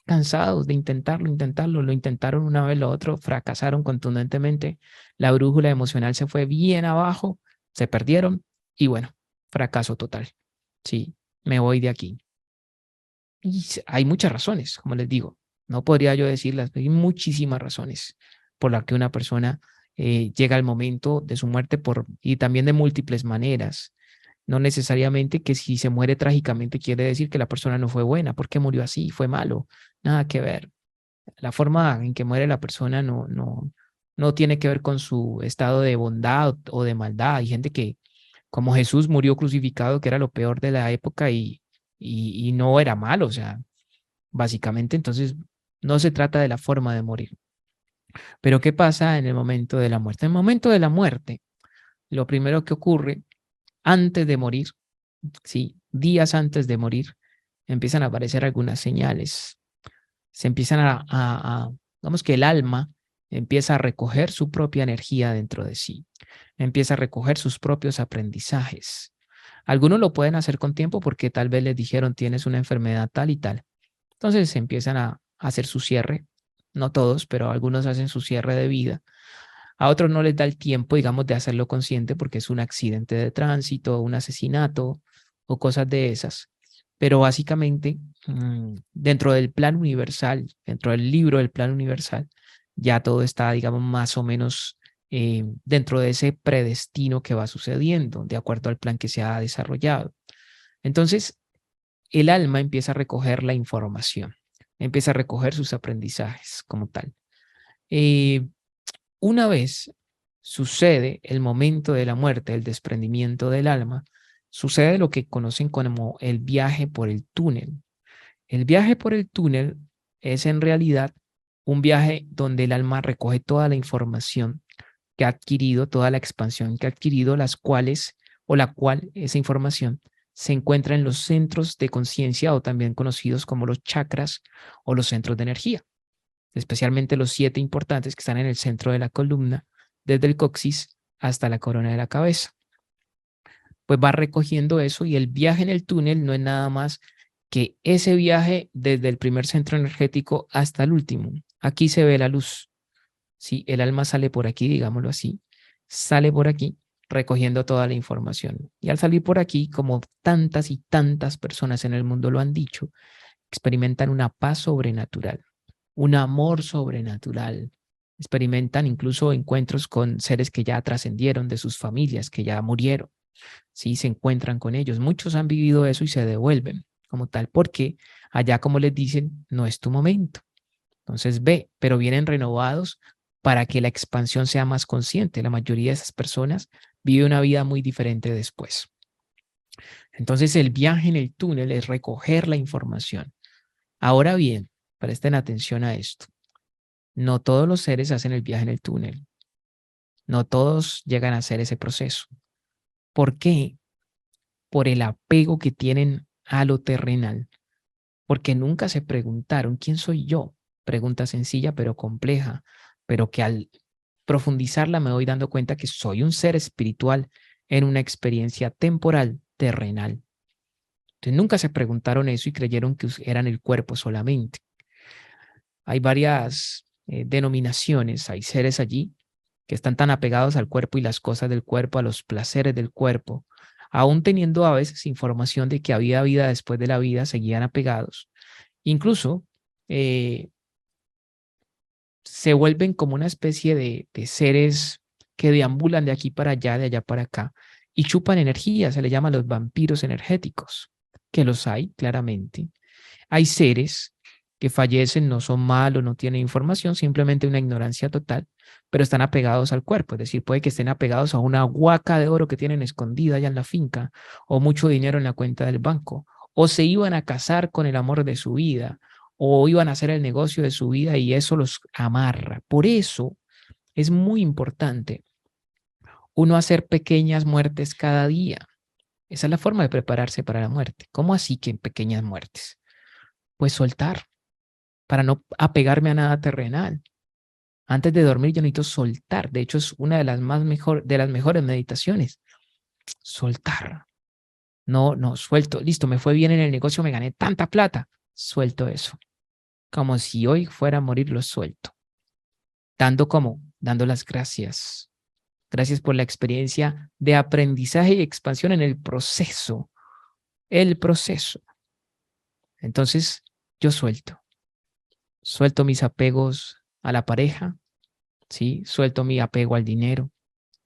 de intentarlo, lo intentaron una vez, lo otro, fracasaron contundentemente, la brújula emocional se fue bien abajo, se perdieron y bueno, fracaso total. Sí, me voy de aquí. Y hay muchas razones, como les digo, no podría yo decirlas, hay muchísimas razones por las que una persona llega al momento de su muerte y también de múltiples maneras. No necesariamente que si se muere trágicamente quiere decir que la persona no fue buena, porque murió así, fue malo, nada que ver. La forma en que muere la persona no tiene que ver con su estado de bondad o de maldad. Hay gente que, como Jesús murió crucificado, que era lo peor de la época y no era malo, o sea, básicamente entonces no se trata de la forma de morir. Pero ¿qué pasa en el momento de la muerte? En el momento de la muerte, lo primero que ocurre antes de morir, sí, días antes de morir, empiezan a aparecer algunas señales. Se empiezan digamos que el alma empieza a recoger su propia energía dentro de sí, empieza a recoger sus propios aprendizajes. Algunos lo pueden hacer con tiempo porque tal vez les dijeron tienes una enfermedad tal y tal. Entonces se empiezan a hacer su cierre, no todos, pero algunos hacen su cierre de vida. A otros no les da el tiempo, digamos, de hacerlo consciente porque es un accidente de tránsito, un asesinato o cosas de esas. Pero básicamente, dentro del plan universal, dentro del libro del plan universal, ya todo está, digamos, más o menos dentro de ese predestino que va sucediendo, de acuerdo al plan que se ha desarrollado. Entonces, el alma empieza a recoger la información, empieza a recoger sus aprendizajes como tal. Eh, Una vez sucede el momento de la muerte, el desprendimiento del alma, sucede lo que conocen como el viaje por el túnel. El viaje por el túnel es en realidad un viaje donde el alma recoge toda la información que ha adquirido, toda la expansión que ha adquirido, las cuales o la cual esa información se encuentra en los centros de conciencia o también conocidos como los chakras o los centros de energía, especialmente los 7 importantes que están en el centro de la columna, desde el coxis hasta la corona de la cabeza. Pues va recogiendo eso y el viaje en el túnel no es nada más que ese viaje desde el primer centro energético hasta el último. Aquí se ve la luz. ¿Sí? El alma sale por aquí, digámoslo así, sale por aquí recogiendo toda la información. Y al salir por aquí, como tantas y tantas personas en el mundo lo han dicho, experimentan una paz sobrenatural, un amor sobrenatural. Experimentan incluso encuentros con seres que ya trascendieron de sus familias, que ya murieron. Sí, se encuentran con ellos. Muchos han vivido eso y se devuelven como tal, porque allá, como les dicen, no es tu momento. Entonces ve, pero vienen renovados para que la expansión sea más consciente. La mayoría de esas personas vive una vida muy diferente después. Entonces el viaje en el túnel es recoger la información. Ahora bien, presten atención a esto. No todos los seres hacen el viaje en el túnel. No todos llegan a hacer ese proceso. ¿Por qué? Por el apego que tienen a lo terrenal. Porque nunca se preguntaron, ¿quién soy yo? Pregunta sencilla pero compleja, pero que al profundizarla me voy dando cuenta que soy un ser espiritual en una experiencia temporal, terrenal. Entonces nunca se preguntaron eso y creyeron que eran el cuerpo solamente. Hay varias denominaciones, hay seres allí que están tan apegados al cuerpo y las cosas del cuerpo, a los placeres del cuerpo, aún teniendo a veces información de que había vida después de la vida, seguían apegados. Incluso se vuelven como una especie de seres que deambulan de aquí para allá, de allá para acá, y chupan energía, se le llama los vampiros energéticos, que los hay claramente. Hay seres que fallecen, no son malos, no tienen información, simplemente una ignorancia total, pero están apegados al cuerpo, es decir, puede que estén apegados a una huaca de oro que tienen escondida allá en la finca, o mucho dinero en la cuenta del banco, o se iban a casar con el amor de su vida, o iban a hacer el negocio de su vida y eso los amarra. Por eso es muy importante uno hacer pequeñas muertes cada día. Esa es la forma de prepararse para la muerte. ¿Cómo así que en pequeñas muertes? Pues soltar, para no apegarme a nada terrenal. Antes de dormir yo necesito soltar. De hecho, es una de las de las mejores meditaciones. Soltar. No, no, suelto. Listo, me fue bien en el negocio, me gané tanta plata. Suelto eso. Como si hoy fuera a morir, lo suelto. Dando como, dando las gracias. Gracias por la experiencia de aprendizaje y expansión en el proceso. El proceso. Entonces, yo suelto. Suelto mis apegos a la pareja, ¿sí? Suelto mi apego al dinero.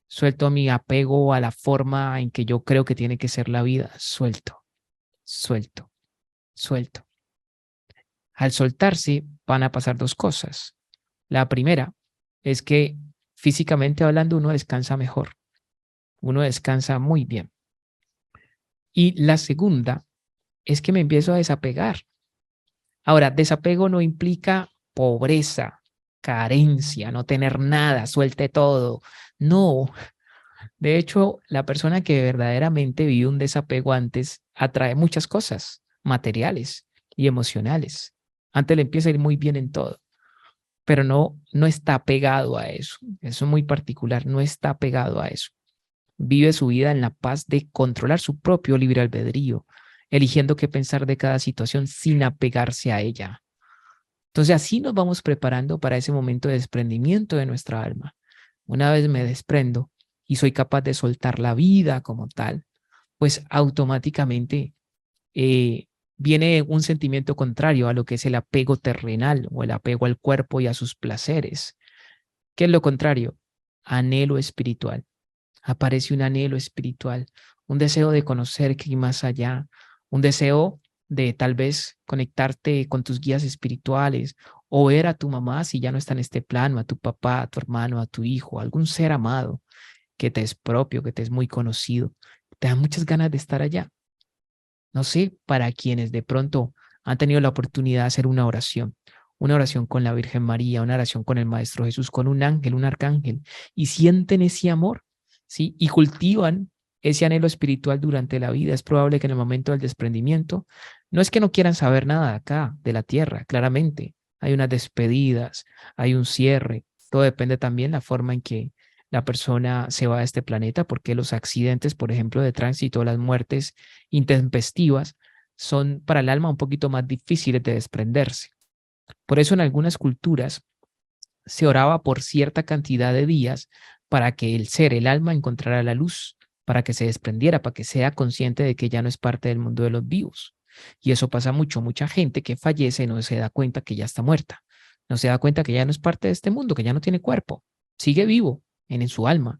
Suelto mi apego a la forma en que yo creo que tiene que ser la vida. Suelto, suelto, suelto. Al soltarse van a pasar dos cosas. La primera es que físicamente hablando uno descansa mejor. Uno descansa muy bien. Y la segunda es que me empiezo a desapegar. Ahora, desapego no implica pobreza, carencia, no tener nada, suelte todo. No, de hecho, la persona que verdaderamente vive un desapego antes atrae muchas cosas materiales y emocionales. Antes le empieza a ir muy bien en todo, pero no está pegado a eso. Eso es muy particular, no está pegado a eso. Vive su vida en la paz de controlar su propio libre albedrío, eligiendo qué pensar de cada situación sin apegarse a ella. Entonces así nos vamos preparando para ese momento de desprendimiento de nuestra alma. Una vez me desprendo y soy capaz de soltar la vida como tal, pues automáticamente viene un sentimiento contrario a lo que es el apego terrenal o el apego al cuerpo y a sus placeres. ¿Qué es lo contrario? Anhelo espiritual. Aparece un anhelo espiritual, un deseo de conocer que hay más allá, un deseo de tal vez conectarte con tus guías espirituales o ver a tu mamá si ya no está en este plano, a tu papá, a tu hermano, a tu hijo, a algún ser amado que te es propio, que te es muy conocido. Te da muchas ganas de estar allá. No sé, para quienes de pronto han tenido la oportunidad de hacer una oración con la Virgen María, una oración con el Maestro Jesús, con un ángel, un arcángel, y sienten ese amor, ¿sí? Y cultivan ese anhelo espiritual durante la vida. Es probable que en el momento del desprendimiento, no es que no quieran saber nada de acá, de la tierra, claramente. Hay unas despedidas, hay un cierre. Todo depende también la forma en que la persona se va a este planeta, porque los accidentes, por ejemplo, de tránsito, las muertes intempestivas, son para el alma un poquito más difíciles de desprenderse. Por eso en algunas culturas se oraba por cierta cantidad de días para que el ser, el alma, encontrara la luz, para que se desprendiera, para que sea consciente de que ya no es parte del mundo de los vivos. Y eso pasa mucho, mucha gente que fallece no se da cuenta que ya está muerta, no se da cuenta que ya no es parte de este mundo, que ya no tiene cuerpo, sigue vivo en su alma,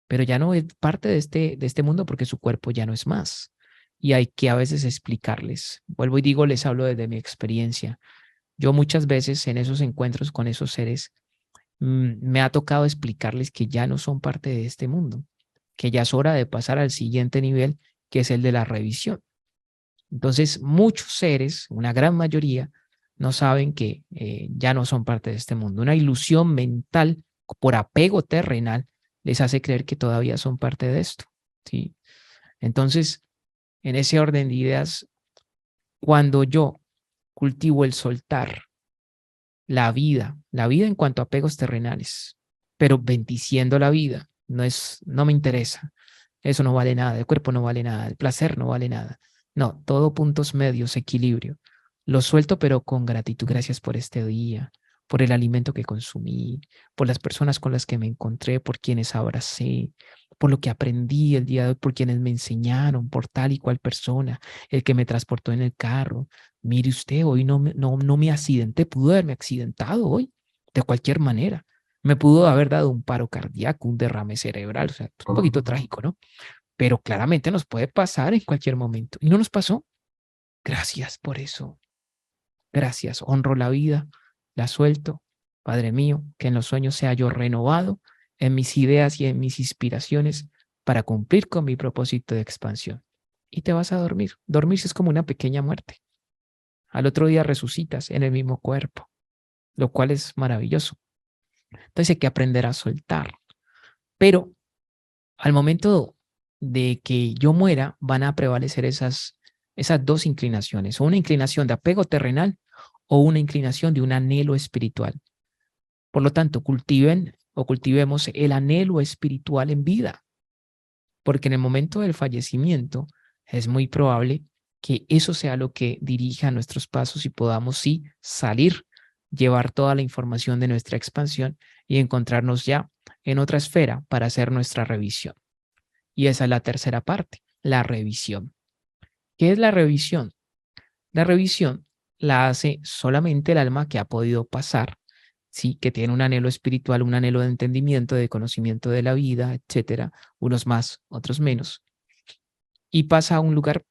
pero ya no es parte de este mundo porque su cuerpo ya no es más. Y hay que a veces explicarles. Vuelvo y digo, les hablo desde mi experiencia. Yo muchas veces en esos encuentros con esos seres me ha tocado explicarles que ya no son parte de este mundo, que ya es hora de pasar al siguiente nivel, que es el de la revisión. Entonces, muchos seres, una gran mayoría, no saben que ya no son parte de este mundo. Una ilusión mental por apego terrenal les hace creer que todavía son parte de esto, ¿sí? Entonces, en ese orden de ideas, cuando yo cultivo el soltar la vida en cuanto a apegos terrenales, pero bendiciendo la vida, no me interesa, eso no vale nada, el cuerpo no vale nada, el placer no vale nada. No, todo puntos medios, equilibrio. Lo suelto, pero con gratitud. Gracias por este día, por el alimento que consumí, por las personas con las que me encontré, por quienes abracé, por lo que aprendí el día de hoy, por quienes me enseñaron, por tal y cual persona, el que me transportó en el carro. Mire usted, hoy no me accidenté, pudo haberme accidentado hoy, de cualquier manera. Me pudo haber dado un paro cardíaco, un derrame cerebral, o sea, es un poquito trágico, ¿no? Pero claramente nos puede pasar en cualquier momento. Y no nos pasó. Gracias por eso. Gracias. Honro la vida, la suelto. Padre mío, que en los sueños sea yo renovado en mis ideas y en mis inspiraciones para cumplir con mi propósito de expansión. Y te vas a dormir. Dormirse es como una pequeña muerte. Al otro día resucitas en el mismo cuerpo, lo cual es maravilloso. Entonces hay que aprender a soltar. Pero al momento de que yo muera, van a prevalecer esas dos inclinaciones, o una inclinación de apego terrenal o una inclinación de un anhelo espiritual. Por lo tanto, cultiven o cultivemos el anhelo espiritual en vida, porque en el momento del fallecimiento es muy probable que eso sea lo que dirija nuestros pasos y podamos sí salir, llevar toda la información de nuestra expansión y encontrarnos ya en otra esfera para hacer nuestra revisión. Y esa es la tercera parte, la revisión. ¿Qué es la revisión? La revisión la hace solamente el alma que ha podido pasar, sí, que tiene un anhelo espiritual, un anhelo de entendimiento, de conocimiento de la vida, etcétera, unos más, otros menos, y pasa a un lugar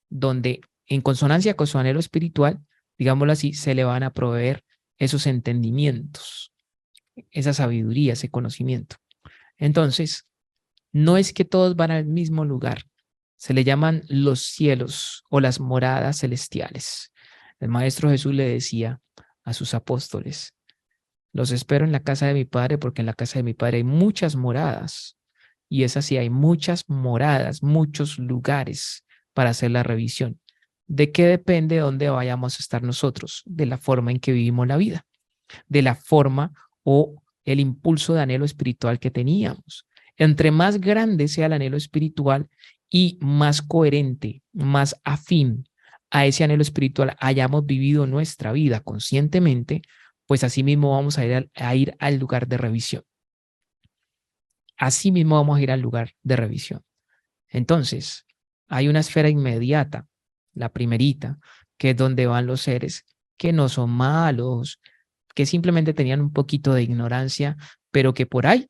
donde, en consonancia con su anhelo espiritual, digámoslo así, se le van a proveer esos entendimientos, esa sabiduría, ese conocimiento. Entonces, no es que todos van al mismo lugar, se le llaman los cielos o las moradas celestiales. El Maestro Jesús le decía a sus apóstoles, los espero en la casa de mi Padre porque en la casa de mi Padre hay muchas moradas. Y es así, hay muchas moradas, muchos lugares para hacer la revisión. ¿De qué depende dónde vayamos a estar nosotros? De la forma en que vivimos la vida, de la forma o el impulso de anhelo espiritual que teníamos. Entre más grande sea el anhelo espiritual y más coherente, más afín a ese anhelo espiritual hayamos vivido nuestra vida conscientemente, pues así mismo vamos a ir al lugar de revisión. Así mismo vamos a ir al lugar de revisión. Entonces, hay una esfera inmediata, la primerita, que es donde van los seres que no son malos, que simplemente tenían un poquito de ignorancia, pero que por ahí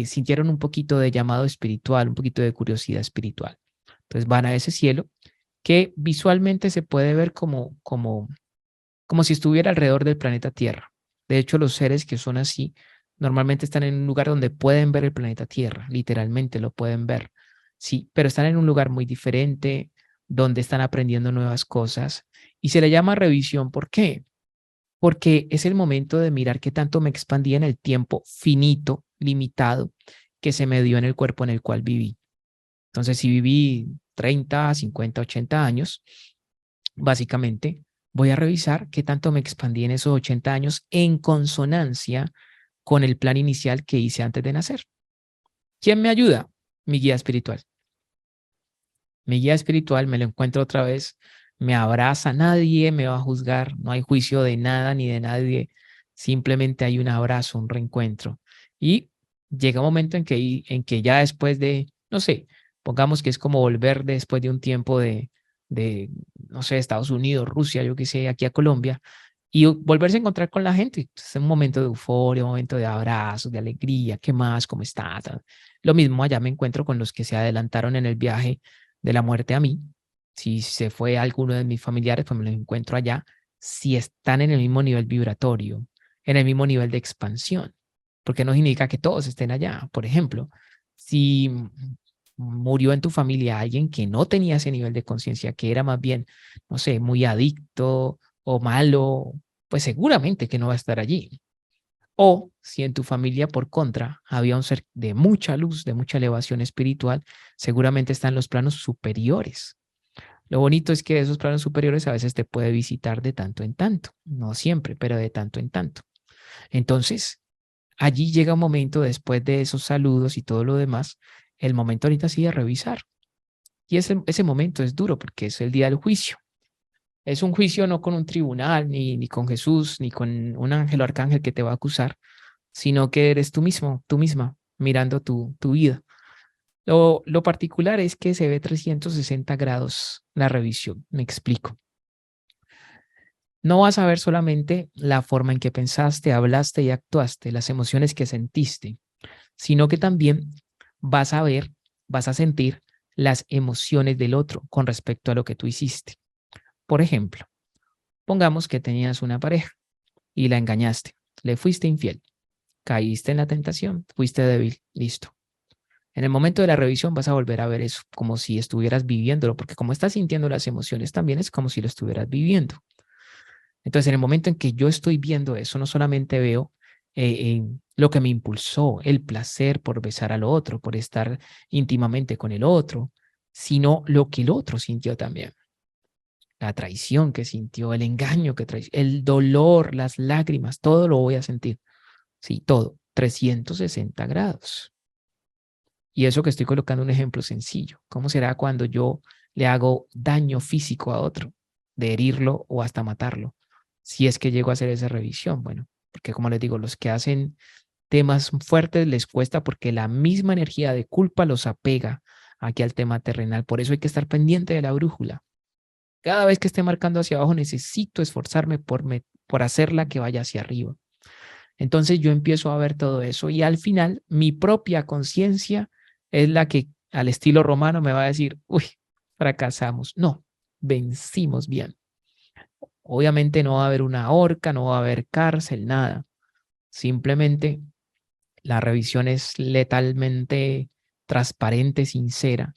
sintieron un poquito de llamado espiritual, un poquito de curiosidad espiritual. Entonces van a ese cielo que visualmente se puede ver como como si estuviera alrededor del planeta Tierra. De hecho, los seres que son así normalmente están en un lugar donde pueden ver el planeta Tierra, literalmente lo pueden ver, sí, pero están en un lugar muy diferente, donde están aprendiendo nuevas cosas y se le llama revisión. ¿Por qué? Porque es el momento de mirar qué tanto me expandí en el tiempo finito, limitado, que se me dio en el cuerpo en el cual viví. Entonces, si viví 30, 50, 80 años, básicamente voy a revisar qué tanto me expandí en esos 80 años en consonancia con el plan inicial que hice antes de nacer. ¿Quién me ayuda? Mi guía espiritual. Mi guía espiritual me lo encuentro otra vez, me abraza, nadie me va a juzgar, no hay juicio de nada ni de nadie, simplemente hay un abrazo, un reencuentro. Y llega un momento en que ya después de, no sé, pongamos que es como volver después de un tiempo de no sé, Estados Unidos, Rusia, yo qué sé, aquí a Colombia, y volverse a encontrar con la gente. Es un momento de euforia, un momento de abrazos, de alegría, ¿qué más? ¿Cómo estás? Lo mismo allá me encuentro con los que se adelantaron en el viaje de la muerte a mí. Si se fue alguno de mis familiares, pues me los encuentro allá. Si están en el mismo nivel vibratorio, en el mismo nivel de expansión, porque no significa que todos estén allá. Por ejemplo, si murió en tu familia alguien que no tenía ese nivel de conciencia, que era más bien, no sé, muy adicto o malo, pues seguramente que no va a estar allí. O si en tu familia, por contra, había un ser de mucha luz, de mucha elevación espiritual, seguramente está en los planos superiores. Lo bonito es que esos planos superiores a veces te puede visitar de tanto en tanto, no siempre, pero de tanto en tanto. Entonces, allí llega un momento después de esos saludos y todo lo demás, el momento ahorita sí de revisar. Y ese momento es duro porque es el día del juicio. Es un juicio no con un tribunal, ni con Jesús, ni con un ángel o arcángel que te va a acusar, sino que eres tú mismo, tú misma, mirando tu vida. Lo particular es que se ve 360 grados la revisión. Me explico. No vas a ver solamente la forma en que pensaste, hablaste y actuaste, las emociones que sentiste, sino que también vas a ver, vas a sentir las emociones del otro con respecto a lo que tú hiciste. Por ejemplo, pongamos que tenías una pareja y la engañaste, le fuiste infiel, caíste en la tentación, fuiste débil, listo. En el momento de la revisión vas a volver a ver eso como si estuvieras viviéndolo, porque como estás sintiendo las emociones también es como si lo estuvieras viviendo. Entonces, en el momento en que yo estoy viendo eso, no solamente veo lo que me impulsó, el placer por besar al otro, por estar íntimamente con el otro, sino lo que el otro sintió también. La traición que sintió, el engaño que traicionó, el dolor, las lágrimas, todo lo voy a sentir. Sí, todo. 360 grados. Y eso que estoy colocando un ejemplo sencillo. ¿Cómo será cuando yo le hago daño físico a otro, de herirlo o hasta matarlo? Si es que llego a hacer esa revisión, bueno, porque como les digo, los que hacen temas fuertes les cuesta porque la misma energía de culpa los apega aquí al tema terrenal. Por eso hay que estar pendiente de la brújula. Cada vez que esté marcando hacia abajo, necesito esforzarme por hacerla que vaya hacia arriba. Entonces yo empiezo a ver todo eso y al final mi propia conciencia es la que al estilo romano me va a decir, uy, fracasamos. No, vencimos bien. Obviamente no va a haber una horca, no va a haber cárcel, nada. Simplemente la revisión es letalmente transparente, sincera.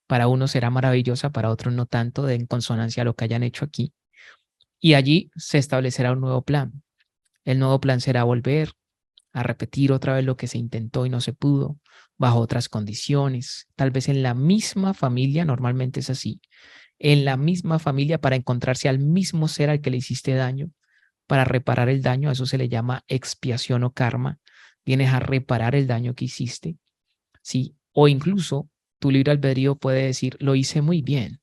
Para unos será maravillosa, para otros no tanto, de en consonancia a lo que hayan hecho aquí. Y allí se establecerá un nuevo plan. El nuevo plan será volver a repetir otra vez lo que se intentó y no se pudo, bajo otras condiciones, tal vez en la misma familia, normalmente es así, en la misma familia para encontrarse al mismo ser al que le hiciste daño, para reparar el daño, a eso se le llama expiación o karma, vienes a reparar el daño que hiciste, ¿sí? O incluso tu libre albedrío puede decir, lo hice muy bien,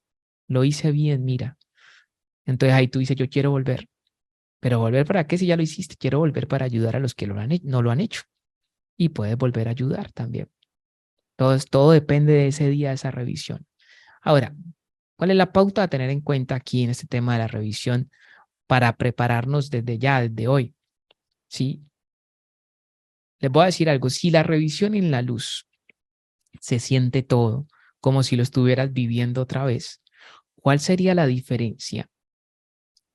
lo hice bien, mira. Entonces ahí tú dices, yo quiero volver, pero volver para qué si ya lo hiciste, quiero volver para ayudar a los que no lo han hecho y puedes volver a ayudar también. Todo depende de ese día, de esa revisión. Ahora, ¿cuál es la pauta a tener en cuenta aquí en este tema de la revisión para prepararnos desde ya, desde hoy? Sí, les voy a decir algo. Si la revisión en la luz se siente todo como si lo estuvieras viviendo otra vez, ¿cuál sería la diferencia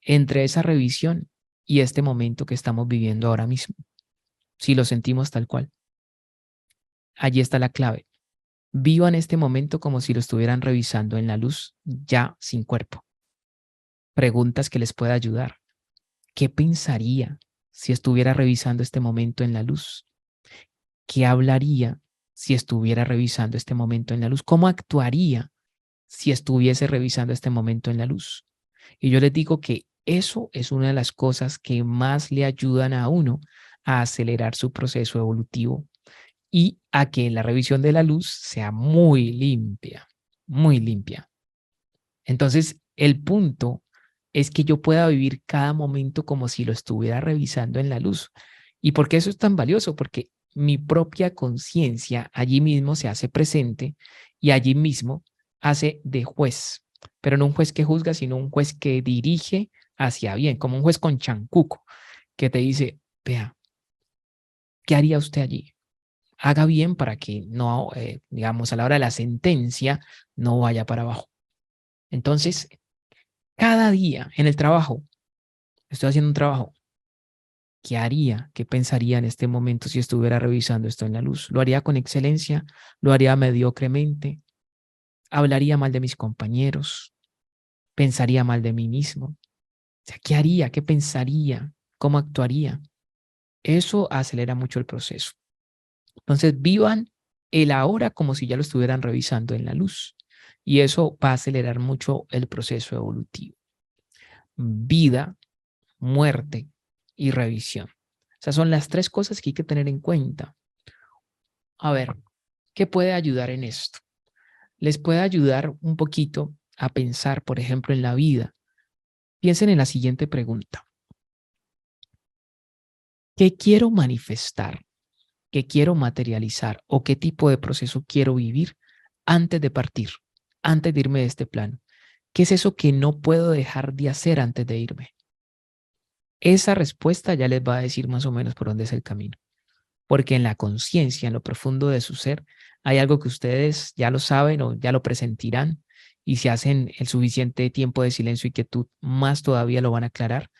entre esa revisión y este momento que estamos viviendo ahora mismo, si lo sentimos tal cual. Allí está la clave. Vivan este momento como si lo estuvieran revisando en la luz, ya sin cuerpo. Preguntas que les pueda ayudar. ¿Qué pensaría si estuviera revisando este momento en la luz? ¿Qué hablaría si estuviera revisando este momento en la luz? ¿Cómo actuaría si estuviese revisando este momento en la luz? Y yo les digo que eso es una de las cosas que más le ayudan a uno a acelerar su proceso evolutivo y a que la revisión de la luz sea muy limpia, muy limpia. Entonces, el punto es que yo pueda vivir cada momento como si lo estuviera revisando en la luz. ¿Y por qué eso es tan valioso? Porque mi propia conciencia allí mismo se hace presente y allí mismo hace de juez, pero no un juez que juzga, sino un juez que dirige hacia bien, como un juez con chancuco, que te dice, vea, ¿qué haría usted allí? Haga bien para que no, digamos, a la hora de la sentencia no vaya para abajo. Entonces, cada día en el trabajo, estoy haciendo un trabajo, ¿qué haría? ¿Qué pensaría en este momento si estuviera revisando esto en la luz? ¿Lo haría con excelencia? ¿Lo haría mediocremente? ¿Hablaría mal de mis compañeros? ¿Pensaría mal de mí mismo? O sea, ¿qué haría? ¿Qué pensaría? ¿Cómo actuaría? Eso acelera mucho el proceso. Entonces, vivan el ahora como si ya lo estuvieran revisando en la luz. Y eso va a acelerar mucho el proceso evolutivo. Vida, muerte y revisión. O sea, son las tres cosas que hay que tener en cuenta. A ver, ¿qué puede ayudar en esto? Les puede ayudar un poquito a pensar, por ejemplo, en la vida. Piensen en la siguiente pregunta. ¿Qué quiero manifestar? ¿Qué quiero materializar? ¿O qué tipo de proceso quiero vivir antes de partir, antes de irme de este plano? ¿Qué es eso que no puedo dejar de hacer antes de irme? Esa respuesta ya les va a decir más o menos por dónde es el camino. Porque en la conciencia, en lo profundo de su ser, hay algo que ustedes ya lo saben o ya lo presentirán y si hacen el suficiente tiempo de silencio y quietud, más todavía lo van a aclarar.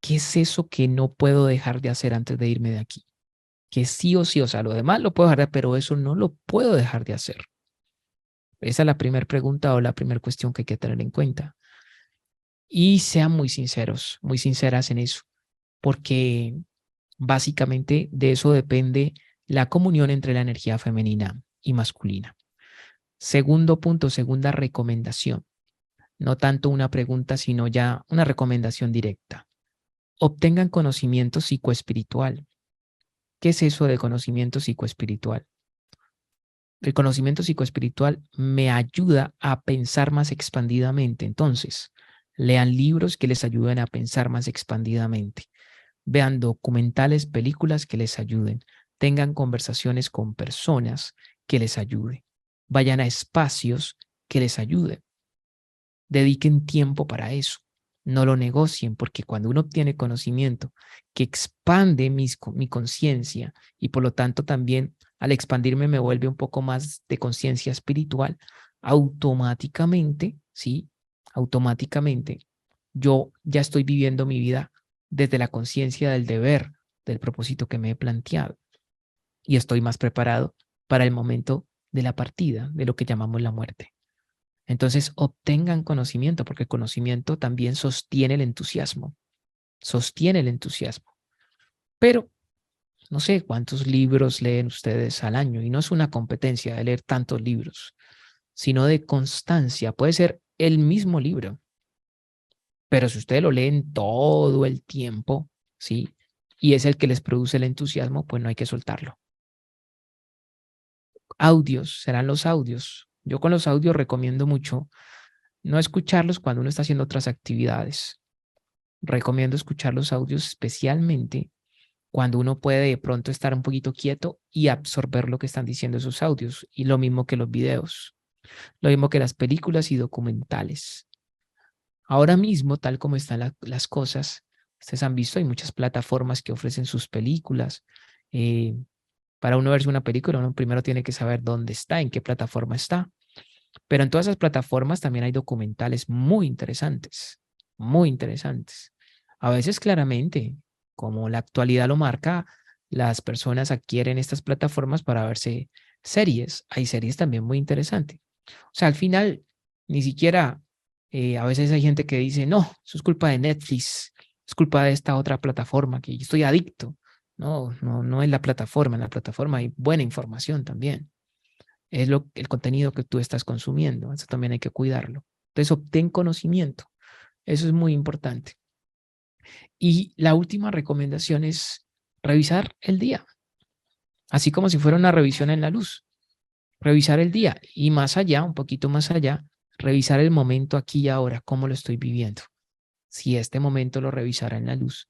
¿Qué es eso que no puedo dejar de hacer antes de irme de aquí? Que sí o sí, o sea, lo demás lo puedo dejar de hacer, pero eso no lo puedo dejar de hacer. Esa es la primera pregunta o la primera cuestión que hay que tener en cuenta. Y sean muy sinceros, muy sinceras en eso, porque básicamente de eso depende la comunión entre la energía femenina y masculina. Segundo punto, segunda recomendación. No tanto una pregunta, sino ya una recomendación directa. Obtengan conocimiento psicoespiritual. ¿Qué es eso de conocimiento psicoespiritual? El conocimiento psicoespiritual me ayuda a pensar más expandidamente. Entonces, lean libros que les ayuden a pensar más expandidamente. Vean documentales, películas que les ayuden. Tengan conversaciones con personas que les ayuden. Vayan a espacios que les ayuden. Dediquen tiempo para eso. No lo negocien porque cuando uno obtiene conocimiento que expande mi conciencia y por lo tanto también al expandirme me vuelve un poco más de conciencia espiritual, automáticamente, ¿sí? Automáticamente yo ya estoy viviendo mi vida desde la conciencia del deber, del propósito que me he planteado y estoy más preparado para el momento de la partida, de lo que llamamos la muerte. Entonces, obtengan conocimiento, porque el conocimiento también sostiene el entusiasmo, sostiene el entusiasmo. Pero no sé cuántos libros leen ustedes al año, y no es una competencia de leer tantos libros, sino de constancia. Puede ser el mismo libro, pero si ustedes lo leen todo el tiempo, ¿sí? Y es el que les produce el entusiasmo, pues no hay que soltarlo. Audios, serán los audios. Yo con los audios recomiendo mucho no escucharlos cuando uno está haciendo otras actividades. Recomiendo escuchar los audios especialmente cuando uno puede de pronto estar un poquito quieto y absorber lo que están diciendo esos audios. Y lo mismo que los videos, lo mismo que las películas y documentales. Ahora mismo, tal como están las cosas, ustedes han visto, hay muchas plataformas que ofrecen sus películas. Eh, para uno verse una película, uno primero tiene que saber dónde está, en qué plataforma está. Pero en todas esas plataformas también hay documentales muy interesantes, muy interesantes. A veces claramente, como la actualidad lo marca, las personas adquieren estas plataformas para verse series. Hay series también muy interesantes. O sea, al final, ni siquiera, a veces hay gente que dice, no, eso es culpa de Netflix, es culpa de esta otra plataforma, que yo estoy adicto. No, no, no es la plataforma, en la plataforma hay buena información también. Es el contenido que tú estás consumiendo, eso también hay que cuidarlo. Entonces, obtén conocimiento, eso es muy importante. Y la última recomendación es revisar el día, así como si fuera una revisión en la luz. Revisar el día y más allá, un poquito más allá, revisar el momento aquí y ahora, cómo lo estoy viviendo. Si este momento lo revisara en la luz,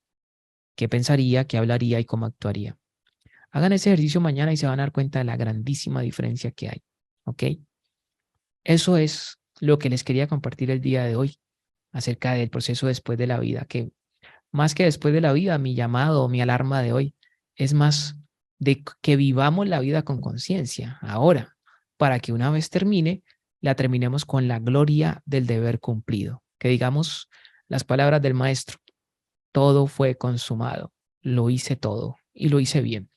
¿qué pensaría, qué hablaría y cómo actuaría? Hagan ese ejercicio mañana y se van a dar cuenta de la grandísima diferencia que hay. ¿Ok? Eso es lo que les quería compartir el día de hoy acerca del proceso después de la vida, que más que después de la vida, mi llamado, mi alarma de hoy es más de que vivamos la vida con conciencia ahora, para que una vez termine, la terminemos con la gloria del deber cumplido. Que digamos las palabras del maestro, todo fue consumado, lo hice todo y lo hice bien.